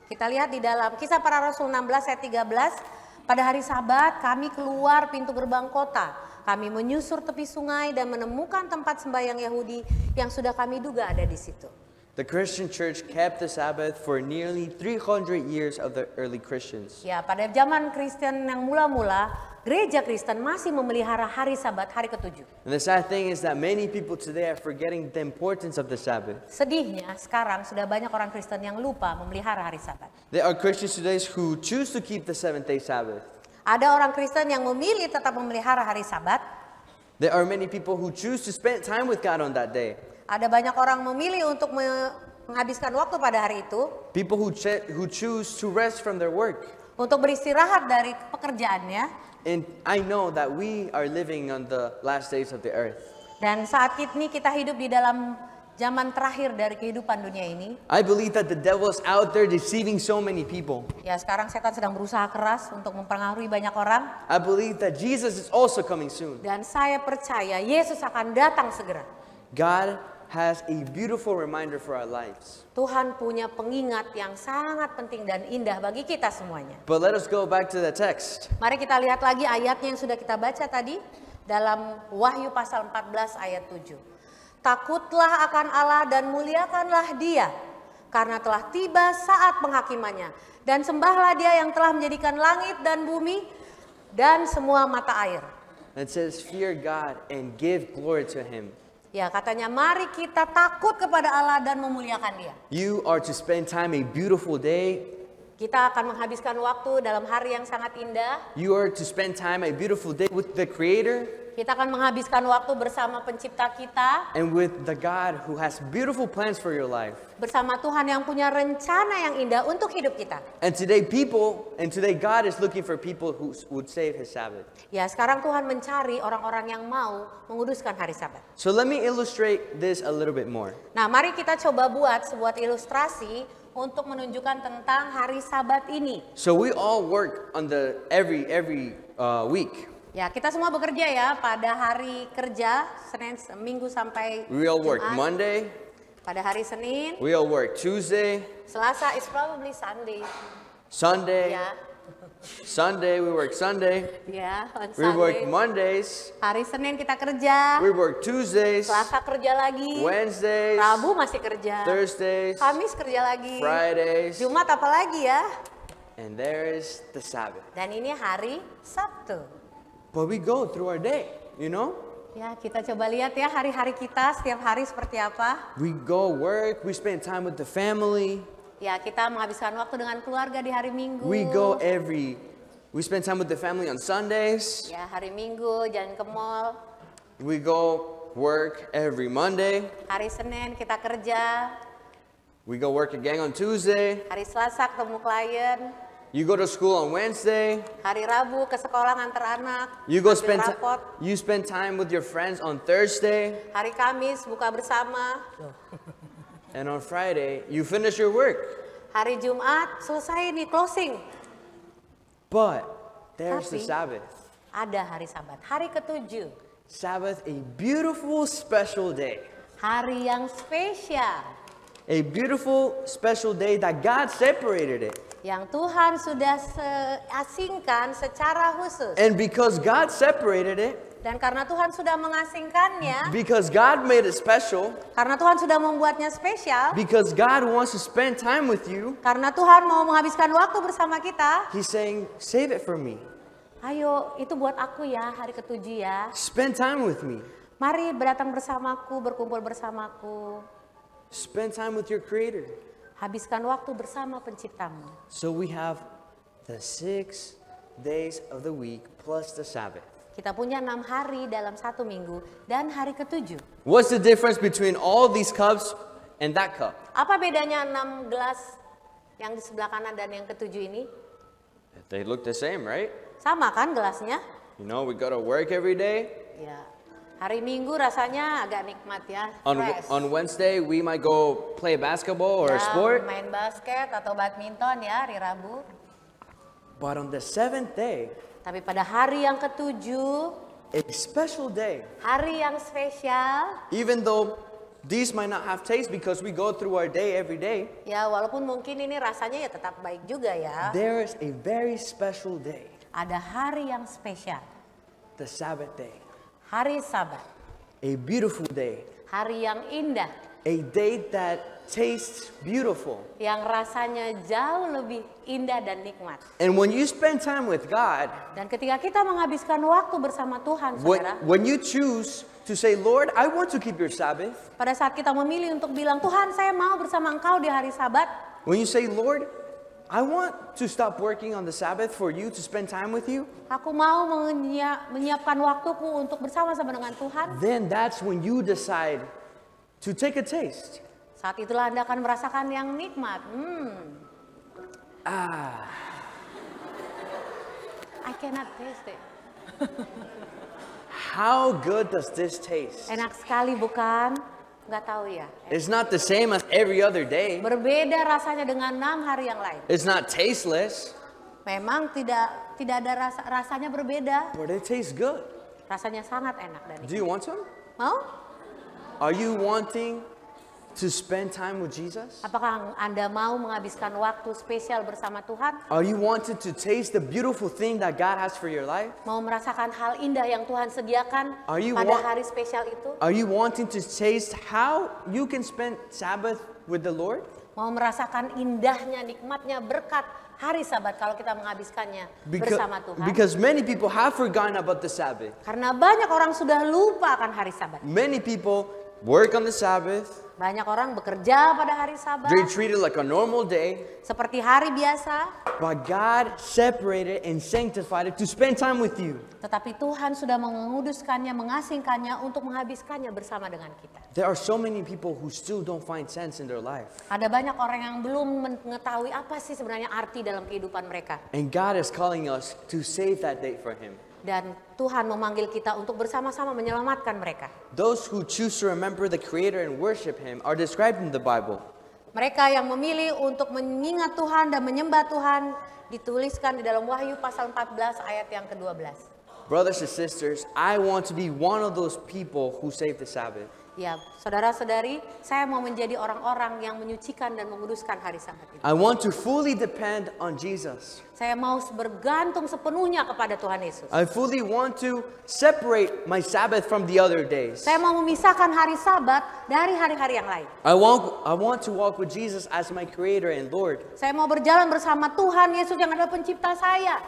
Kita lihat di dalam Kisah Para Rasul 16 ayat 13, pada hari Sabat kami keluar pintu gerbang kota. Kami menyusur tepi sungai dan menemukan tempat sembahyang Yahudi yang sudah kami duga ada di situ. The Christian church kept the Sabbath for nearly 300 years of the early Christians. Ya, pada zaman Kristen yang mula-mula, gereja Kristen masih memelihara hari Sabat, hari ke-7. And the sad thing is that many people today are forgetting the importance of the Sabbath. Sedihnya sekarang sudah banyak orang Kristen yang lupa memelihara hari Sabat. There are Christians today who choose to keep the seventh-day Sabbath. Ada orang Kristen yang memilih tetap memelihara hari Sabat. There are many people who choose to spend time with God on that day. Ada banyak orang memilih untuk menghabiskan waktu pada hari itu. People who choose to rest from their work. Untuk beristirahat dari pekerjaannya. And I know that we are living on the last days of the earth. Dan saat ini kita hidup di dalam zaman terakhir dari kehidupan dunia ini. I believe that the devil is out there deceiving so many people. Ya, sekarang setan sedang berusaha keras untuk mempengaruhi banyak orang. I believe that Jesus is also coming soon. Dan saya percaya Yesus akan datang segera. God has a beautiful reminder for our lives. Tuhan punya pengingat yang sangat penting dan indah bagi kita semuanya. But let us go back to the text. Mari kita lihat lagi ayatnya yang sudah kita baca tadi dalam Wahyu pasal 14 ayat 7. Takutlah akan Allah dan muliakanlah Dia, karena telah tiba saat penghakimannya. Dan sembahlah Dia yang telah menjadikan langit dan bumi dan semua mata air. It says, fear God and give glory to Him. Ya, katanya mari kita takut kepada Allah dan memuliakan Dia. You are to spend time a beautiful day. Kita akan menghabiskan waktu dalam hari yang sangat indah. You are to spend time a beautiful day with the Creator. Kita akan menghabiskan waktu bersama pencipta kita. And with the God who has beautiful plans for your life. Bersama Tuhan yang punya rencana yang indah untuk hidup kita. And today God is looking for people who would save His Sabbath. Ya, sekarang Tuhan mencari orang-orang yang mau menguduskan hari Sabat. So let me illustrate this a little bit more. Nah, mari kita coba buat sebuah ilustrasi untuk menunjukkan tentang hari Sabat ini. So we all work on every week. Ya, kita semua bekerja ya pada hari kerja, Senin, Minggu sampai We all work Jumat. Monday. Pada hari Senin. We all work Tuesday. Selasa is probably Sunday. Sunday. Ya, Sunday, we work Sunday. ya, on We work Sunday. Mondays. Hari Senin kita kerja. We work Tuesdays. Selasa kerja lagi. Wednesdays. Rabu masih kerja. Thursdays. Kamis kerja lagi. Fridays. Jumat apa lagi ya? And there is the Sabbath. Dan ini hari Sabtu. But we go through our day, you know? Ya, kita coba lihat ya hari-hari kita setiap hari seperti apa. We go work, we spend time with the family. Ya, kita menghabiskan waktu dengan keluarga di hari Minggu. We spend time with the family on Sundays. Ya, hari Minggu jalan ke mall. We go work every Monday. Hari Senin kita kerja. We go work again on Tuesday. Hari Selasa ketemu klien. You go to school on Wednesday. Hari Rabu ke sekolah nganter anak. You ambil rapot. spend time with your friends on Thursday. Hari Kamis buka bersama. And on Friday, you finish your work. Hari Jumat selesai nih closing. But there's the Tapi- Sabbath. Ada hari Sabat, hari ke-7. Sabbath, a beautiful special day. Hari yang spesial. A beautiful special day that God separated it. Yang Tuhan sudah asingkan secara khusus. And because God separated it, Dan karena Tuhan sudah mengasingkannya, because God made it special, karena Tuhan sudah membuatnya spesial, because God wants to spend time with you, karena Tuhan mau menghabiskan waktu bersama kita, He's saying, save it for me. ayo itu buat aku ya hari ke-7 ya. Spend time with me. Mari datang bersamaku, berkumpul bersamaku. Spend time with your Creator. Habiskan waktu bersama penciptamu. So we have the 6 days of the week plus the Sabbath. Kita punya 6 hari dalam 1 minggu dan hari ke-7. What's the difference between all these cups and that cup? Apa bedanya 6 gelas yang di sebelah kanan dan yang ke-7 ini? They look the same, right? Sama kan gelasnya? You know, we go to work every day. Ya. Hari Minggu rasanya agak nikmat ya. Fresh. On Wednesday, we might go play basketball or Ya, sport. main basket atau badminton ya hari Rabu. But on the 7th day, Tapi pada hari yang ke-7, a special day, hari yang spesial, even though these might not have taste because we go through our day every day, ya walaupun mungkin ini rasanya ya tetap baik juga ya. there is a very special day, Ada hari yang spesial, the Sabbath day, hari Sabat, a beautiful day, hari yang indah, a day that tastes beautiful. yang rasanya jauh lebih indah dan nikmat. And when you spend time with God, Dan ketika kita menghabiskan waktu bersama Tuhan, saudara, when you choose to say, Lord, I want to keep your Sabbath, pada saat kita memilih untuk bilang, Tuhan saya mau bersama Engkau di hari Sabat, when you say, Lord, I want to stop working on the Sabbath for you to spend time with you. Aku mau menyiapkan waktuku untuk bersama-sama dengan Tuhan. Then that's when you decide to take a taste. Saat itulah Anda akan merasakan yang nikmat. I cannot taste it. How good does this taste? Enak sekali bukan? Nggak tahu ya. It's not the same as every other day. Berbeda rasanya dengan 6 hari yang lain. It's not tasteless, Memang tidak ada rasanya berbeda. but it tastes good. Rasanya sangat enak dan Do you want some? mau? Are you wanting to spend time with Jesus? Apakah Anda mau menghabiskan waktu spesial bersama Tuhan? Are you wanting to taste the beautiful thing that God has for your life? Mau merasakan hal indah yang Tuhan sediakan Are you pada wa- hari spesial itu? Are you wanting to taste how you can spend Sabbath with the Lord? Mau merasakan indahnya, nikmatnya, berkat hari Sabat kalau kita menghabiskannya bersama Tuhan? Because many people have forgotten about the Sabbath. Karena banyak orang sudah lupa akan hari Sabat. Many people work on the Sabbath. Banyak orang bekerja pada hari Sabat They treat it like a normal day. seperti hari biasa. But God separated and sanctified it to spend time with you. Tetapi Tuhan sudah menguduskannya, mengasingkannya untuk menghabiskannya bersama dengan kita. There are so many people who still don't find sense in their life. Ada banyak orang yang belum mengetahui apa sih sebenarnya arti dalam kehidupan mereka. And God is calling us to save that day for Him. Dan Tuhan memanggil kita untuk bersama-sama menyelamatkan mereka. Those who choose to remember the Creator and worship Him are described in the Bible. Mereka yang memilih untuk mengingat Tuhan dan menyembah Tuhan dituliskan di dalam Wahyu pasal 14 ayat yang ke-12. Brothers and sisters, I want to be one of those people who save the Sabbath. Ya, saudara-saudari, saya mau menjadi orang-orang yang menyucikan dan menguduskan hari Sabat itu. I want to fully depend on Jesus. Saya mau bergantung sepenuhnya kepada Tuhan Yesus. I fully want to separate my Sabbath from the other days. Saya mau memisahkan hari Sabat dari hari-hari yang lain. I want to walk with Jesus as my Creator and Lord. Saya mau berjalan bersama Tuhan Yesus yang adalah pencipta saya.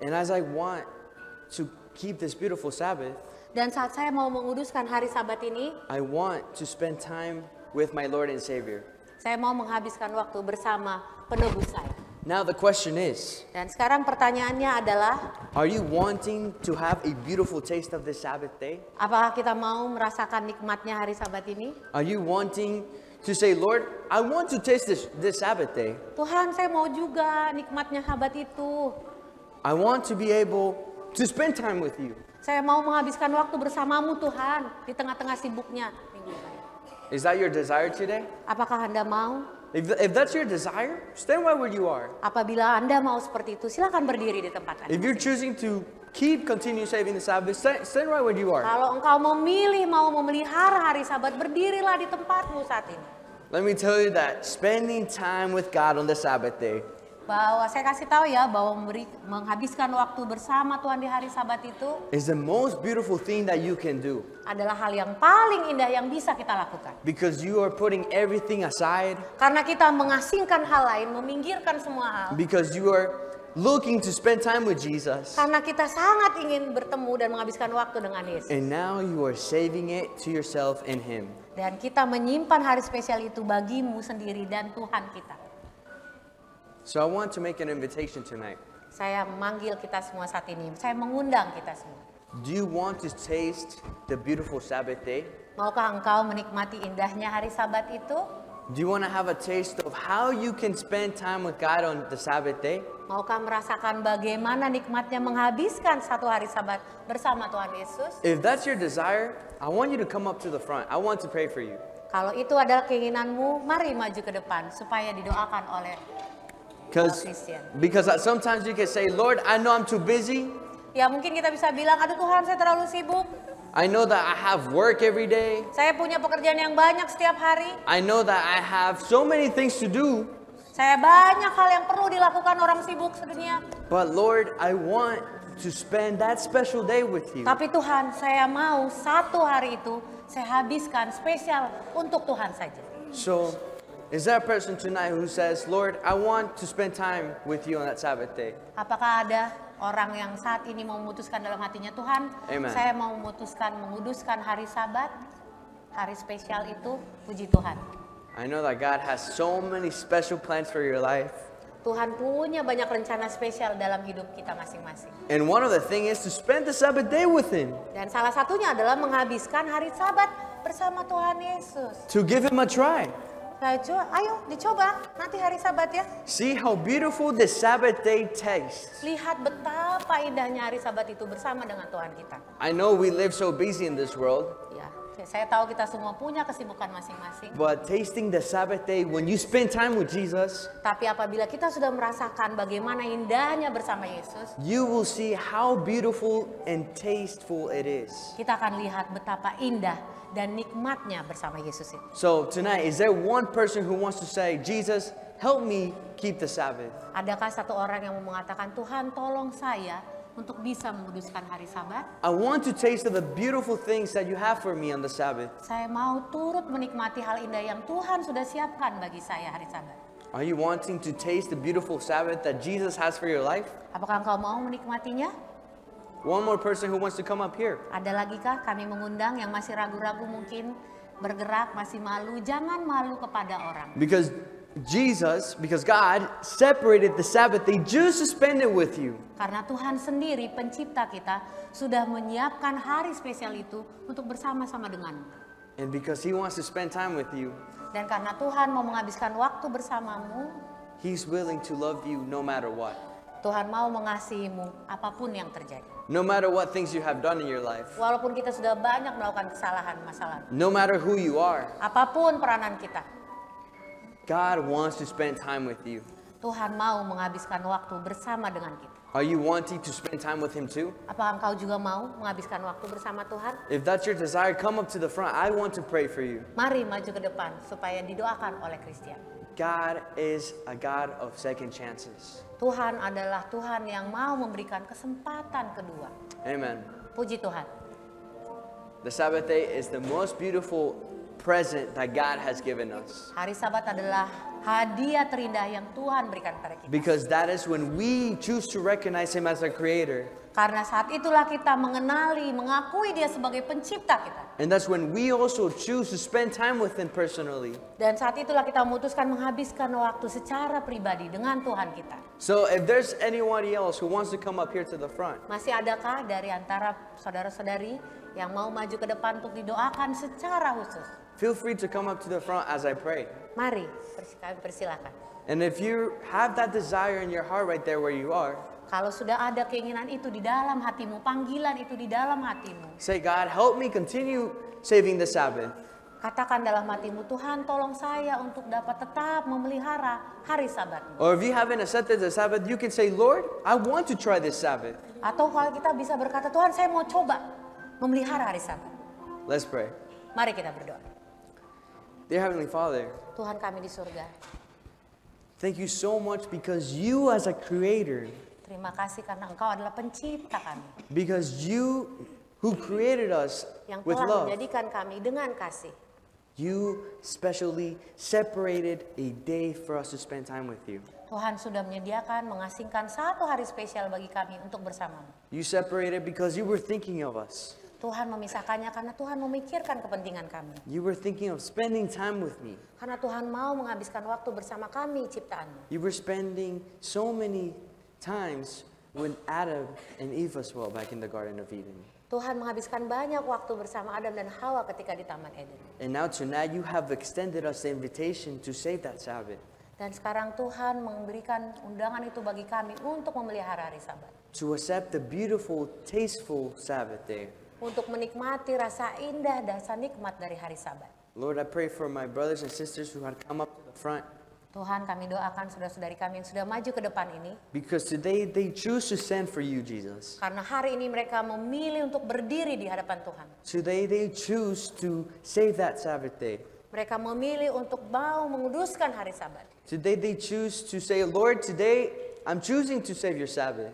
And as I want to keep this beautiful Sabbath, Dan saat saya mau menguduskan hari Sabat ini, I want to spend time with my Lord and Savior. saya mau menghabiskan waktu bersama penebus saya. Now the question is, Dan sekarang pertanyaannya adalah, are you wanting to have a beautiful taste of this Sabbath day? apakah kita mau merasakan nikmatnya hari Sabat ini? Are you wanting to say, Lord, I want to taste this Sabbath day. Tuhan, saya mau juga nikmatnya Sabat itu. I want to be able to spend time with you. Saya mau menghabiskan waktu bersamamu Tuhan di tengah-tengah sibuknya minggu ini. Is that your desire today? Apakah Anda mau? If that's your desire, stand right where you are. Apabila Anda mau seperti itu, silakan berdiri di tempat Anda. If you're choosing to continue saving the Sabbath, stand right where you are. Kalau engkau memilih mau memelihara hari Sabat, berdirilah di tempatmu saat ini. Let me tell you that spending time with God on the Sabbath day Bahwa saya kasih tahu ya, bahwa menghabiskan waktu bersama Tuhan di hari Sabat itu is the most beautiful thing that you can do. adalah hal yang paling indah yang bisa kita lakukan. Because you are putting everything aside. Karena kita mengasingkan hal lain, meminggirkan semua hal. Because you are looking to spend time with Jesus. Karena kita sangat ingin bertemu dan menghabiskan waktu dengan Yesus. And now you are saving it to yourself and Him. Dan kita menyimpan hari spesial itu bagimu sendiri dan Tuhan kita. So I want to make an invitation tonight. Saya memanggil kita semua saat ini. Saya mengundang kita semua. Do you want to taste the beautiful Sabbath day? Maukah engkau menikmati indahnya hari Sabat itu? Do you want to have a taste of how you can spend time with God on the Sabbath day? Maukah merasakan bagaimana nikmatnya menghabiskan satu hari Sabat bersama Tuhan Yesus? If that's your desire, I want you to come up to the front. I want to pray for you. Kalau itu adalah keinginanmu, mari maju ke depan supaya didoakan oleh Christian. Because sometimes you can say, Lord, I know I'm too busy. Ya mungkin kita bisa bilang, aduh Tuhan saya terlalu sibuk. I know that I have work every day. Saya punya pekerjaan yang banyak setiap hari. I know that I have so many things to do. Saya banyak hal yang perlu dilakukan orang sibuk sedunia. But Lord, I want to spend that special day with you. Tapi Tuhan, saya mau satu hari itu saya habiskan spesial untuk Tuhan saja. So, is there a person tonight who says, Lord, I want to spend time with you on that Sabbath day? Apakah ada orang yang saat ini mau memutuskan dalam hatinya, Tuhan, Amen. saya mau memutuskan menguduskan hari Sabat, hari spesial itu, puji Tuhan. I know that God has so many special plans for your life. Tuhan punya banyak rencana spesial dalam hidup kita masing-masing. And one of the things is to spend the Sabbath day with Him, Dan salah satunya adalah menghabiskan hari Sabat bersama Tuhan Yesus. to give Him a try. Ayo dicoba nanti hari Sabat ya. See how beautiful this Sabbath day tastes. Lihat betapa indahnya hari Sabat itu bersama dengan Tuhan kita. I know we live so busy in this world, Ya, saya tahu kita semua punya kesibukan masing-masing. but tasting the Sabbath day when you spend time with Jesus, Tapi apabila kita sudah merasakan bagaimana indahnya bersama Yesus, you will see how beautiful and tasteful it is. kita akan lihat betapa indah dan nikmatnya bersama Yesus itu. So tonight, is there one person who wants to say, Jesus, help me keep the Sabbath? Adakah satu orang yang mau mengatakan, Tuhan tolong saya untuk bisa menguduskan hari Sabat? I want to taste of the beautiful things that you have for me on the Sabbath. Saya mau turut menikmati hal indah yang Tuhan sudah siapkan bagi saya hari Sabat. Are you wanting to taste the beautiful Sabbath that Jesus has for your life? Apakah engkau mau menikmatinya? One more person who wants to come up here. Ada lagi kah kami mengundang yang masih ragu-ragu mungkin bergerak, masih malu? Jangan malu kepada orang. Because God separated the Sabbath day just to spend it with you. Karena Tuhan sendiri pencipta kita sudah menyiapkan hari spesial itu untuk bersama-sama denganmu. And because He wants to spend time with you, Dan karena Tuhan mau menghabiskan waktu bersamamu, He's willing to love you no matter what. Tuhan mau mengasihimu apapun yang terjadi. No matter what things you have done in your life. Walaupun kita sudah banyak melakukan kesalahan masa lalu. No matter who you are. Apapun peranan kita. God wants to spend time with you. Tuhan mau menghabiskan waktu bersama dengan kita. Are you wanting to spend time with Him too? Apakah engkau juga mau menghabiskan waktu bersama Tuhan? If that's your desire, come up to the front. I want to pray for you. Mari maju ke depan supaya didoakan oleh Christian. God is a God of second chances. Tuhan adalah Tuhan yang mau memberikan kesempatan kedua. Amen. Puji Tuhan. The Sabbath day is the most beautiful present that God has given us. Hari Sabat adalah hadiah terindah yang Tuhan berikan kepada kita. Because that is when we choose to recognize Him as our Creator. Karena saat itulah kita mengenali, mengakui Dia sebagai pencipta kita. And that's when we also choose to spend time with Him personally. Dan saat itulah kita memutuskan menghabiskan waktu secara pribadi dengan Tuhan kita. So if there's anybody else who wants to come up here to the front, Masih adakah dari antara saudara-saudari yang mau maju ke depan untuk didoakan secara khusus? feel free to come up to the front as I pray. Mari, kami persilakan. And if you have that desire in your heart right there where you are, Kalau sudah ada keinginan itu di dalam hatimu, panggilan itu di dalam hatimu, say, God, help me continue saving the Sabbath. katakan dalam hatimu, Tuhan tolong saya untuk dapat tetap memelihara hari Sabatmu. Or if you haven't accepted the Sabbath, you can say, Lord, I want to try this Sabbath. Atau kalau kita bisa berkata, Tuhan saya mau coba memelihara hari Sabat. Let's pray. Mari kita berdoa. Dear Heavenly Father, Tuhan kami di surga, thank you so much because you as a creator, terima kasih karena Engkau adalah pencipta kami, because you who created us yang with telah love, menjadikan kami dengan kasih. you specially separated a day for us to spend time with you. Tuhan sudah menyediakan, mengasingkan satu hari spesial bagi kami untuk bersamamu. You separated because you were thinking of us. Tuhan memisahkannya karena Tuhan memikirkan kepentingan kami. You were thinking of spending time with me. Karena Tuhan mau menghabiskan waktu bersama kami ciptaanmu. You were spending so many times when Adam and Eve as well back in the Garden of Eden. Tuhan menghabiskan banyak waktu bersama Adam dan Hawa ketika di Taman Eden. And now tonight you have extended us the invitation to save that Sabbath. Dan sekarang Tuhan memberikan undangan itu bagi kami untuk memelihara hari Sabat. To accept the beautiful, tasteful Sabbath day. Untuk menikmati rasa indah dan rasa nikmat dari hari Sabat. Lord, I pray for my brothers and sisters who had come up to the front. Tuhan, kami doakan saudara-saudari kami yang sudah maju ke depan ini. Because today they choose to stand for you, Jesus. Karena hari ini mereka memilih untuk berdiri di hadapan Tuhan. Today they choose to save that Sabbath day. Mereka memilih untuk mau menguduskan hari Sabat. Today they choose to say, Lord, today I'm choosing to save your Sabbath.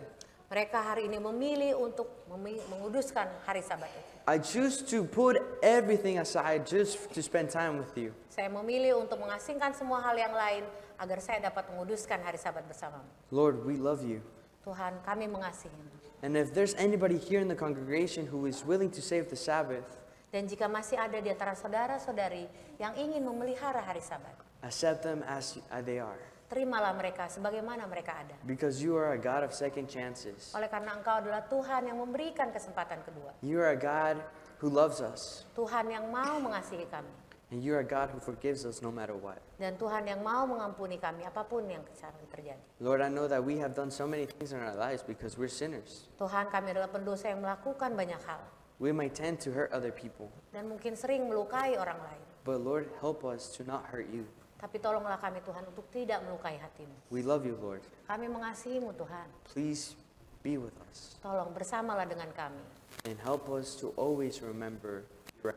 Mereka hari ini memilih untuk menguduskan hari Sabat itu. I choose to put everything aside just to spend time with you. Saya memilih untuk mengasingkan semua hal yang lain agar saya dapat menguduskan hari Sabat bersamamu. Lord, we love you. Tuhan, kami mengasihimu. And if there's anybody here in the congregation who is willing to save the Sabbath, Dan jika masih ada di antara saudara-saudari yang ingin memelihara hari Sabat, accept them as they are. Terimalah mereka sebagaimana mereka ada. Because you are a God of second chances. Oleh karena Engkau adalah Tuhan yang memberikan kesempatan kedua. You are a God who loves us. Tuhan yang mau mengasihi kami. And you are a God who forgives us no matter what. Dan Tuhan yang mau mengampuni kami apapun yang terjadi. Lord, I know that we have done so many things in our lives because we're sinners. Tuhan, kami adalah pendosa yang melakukan banyak hal. We might tend to hurt other people. Dan mungkin sering melukai orang lain. But Lord, help us to not hurt you. Tapi tolonglah kami Tuhan untuk tidak melukai hatimu. We love you, Lord. Kami mengasihimu Tuhan. Please be with us. Tolong bersamalah dengan kami. And help us to always remember your.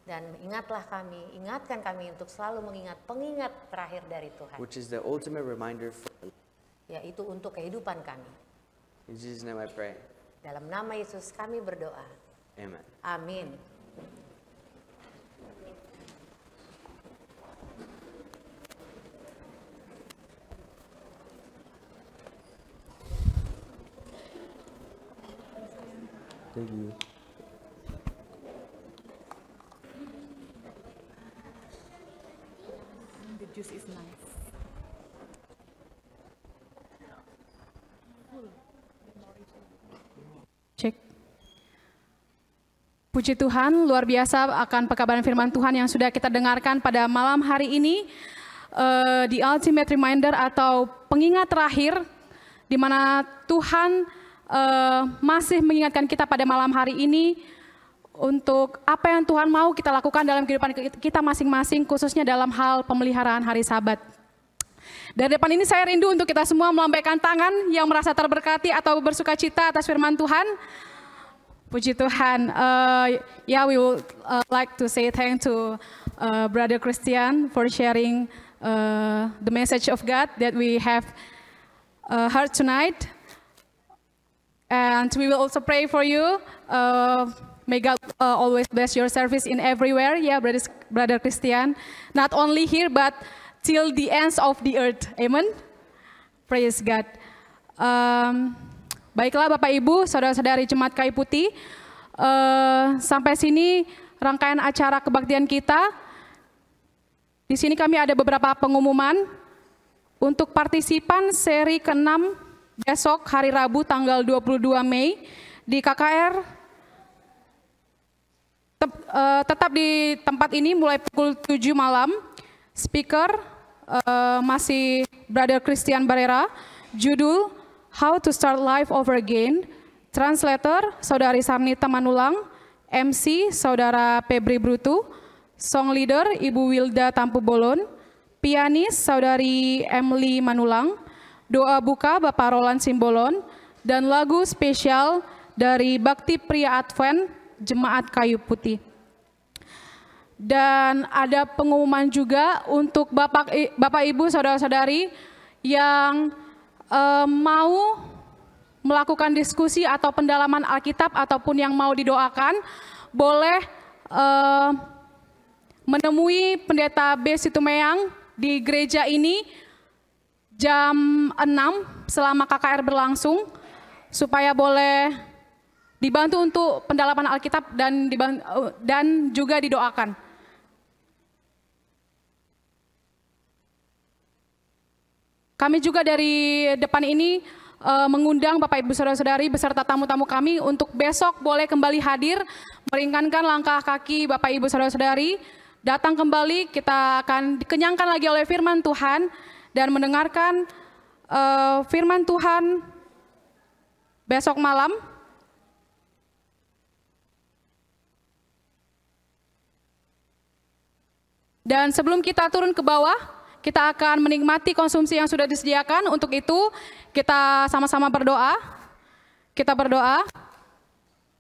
Dan ingatkan kami untuk selalu mengingat pengingat terakhir dari Tuhan. Which is the ultimate reminder for. Yaitu untuk kehidupan kami. In Jesus' name I pray. Dalam nama Yesus kami berdoa. Amen. Amin. Thank you. The juice is nice. Cek. Puji Tuhan, luar biasa akan pekabaran firman Tuhan yang sudah kita dengarkan pada malam hari ini. The ultimate reminder atau pengingat terakhir di mana Tuhan masih mengingatkan kita pada malam hari ini untuk apa yang Tuhan mau kita lakukan dalam kehidupan kita masing-masing, khususnya dalam hal pemeliharaan hari Sabat. Dari depan ini saya rindu untuk kita semua melambaikan tangan yang merasa terberkati atau bersuka cita atas firman Tuhan. Puji Tuhan. We would like to say thank to Brother Christian for sharing the message of God that we have heard tonight. And we will also pray for you. May God always bless your service in everywhere. Brother Christian. Not only here, but till the ends of the earth. Amen. Praise God. Baiklah Bapak Ibu, saudara-saudari Jemaat Kayu Putih. Sampai sini rangkaian acara kebaktian kita. Di sini kami ada beberapa pengumuman. Untuk partisipan seri ke-6 besok hari Rabu tanggal 22 Mei di KKR tetap di tempat ini mulai pukul 7 malam. Speaker masih Brother Christian Barrera. Judul How to Start Life Over Again. Translator Saudari Sarnita Manulang. MC Saudara Febri Brutu. Song leader Ibu Wilda Tampu Bolon. Pianis Saudari Emily Manulang. Doa buka Bapak Roland Simbolon, dan lagu spesial dari Bakti Pria Advent Jemaat Kayu Putih. Dan ada pengumuman juga untuk Bapak Ibu saudara-saudari yang mau melakukan diskusi atau pendalaman Alkitab ataupun yang mau didoakan, boleh menemui Pendeta B. Situmeyang di gereja ini jam 6 selama KKR berlangsung, supaya boleh dibantu untuk pendalaman Alkitab dan juga didoakan. Kami juga dari depan ini mengundang Bapak Ibu Saudara-saudari beserta tamu-tamu kami untuk besok boleh kembali hadir, meringankan langkah kaki Bapak Ibu Saudara-saudari, datang kembali, kita akan dikenyangkan lagi oleh firman Tuhan, dan mendengarkan firman Tuhan besok malam. Dan sebelum kita turun ke bawah, kita akan menikmati konsumsi yang sudah disediakan. Untuk itu, kita sama-sama berdoa. Kita berdoa.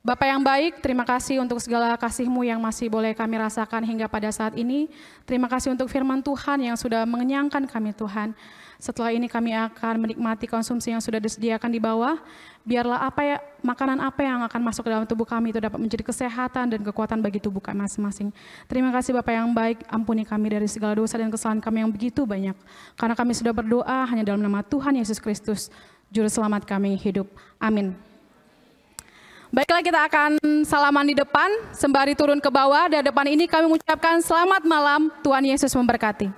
Bapa yang baik, terima kasih untuk segala kasih-Mu yang masih boleh kami rasakan hingga pada saat ini. Terima kasih untuk firman Tuhan yang sudah mengenyangkan kami Tuhan. Setelah ini kami akan menikmati konsumsi yang sudah disediakan di bawah. Biarlah makanan apa yang akan masuk ke dalam tubuh kami itu dapat menjadi kesehatan dan kekuatan bagi tubuh kami masing-masing. Terima kasih Bapa yang baik, ampuni kami dari segala dosa dan kesalahan kami yang begitu banyak. Karena kami sudah berdoa hanya dalam nama Tuhan Yesus Kristus, Juru Selamat kami hidup. Amin. Baiklah, kita akan salaman di depan, sembari turun ke bawah. Dari depan ini kami mengucapkan selamat malam, Tuhan Yesus memberkati.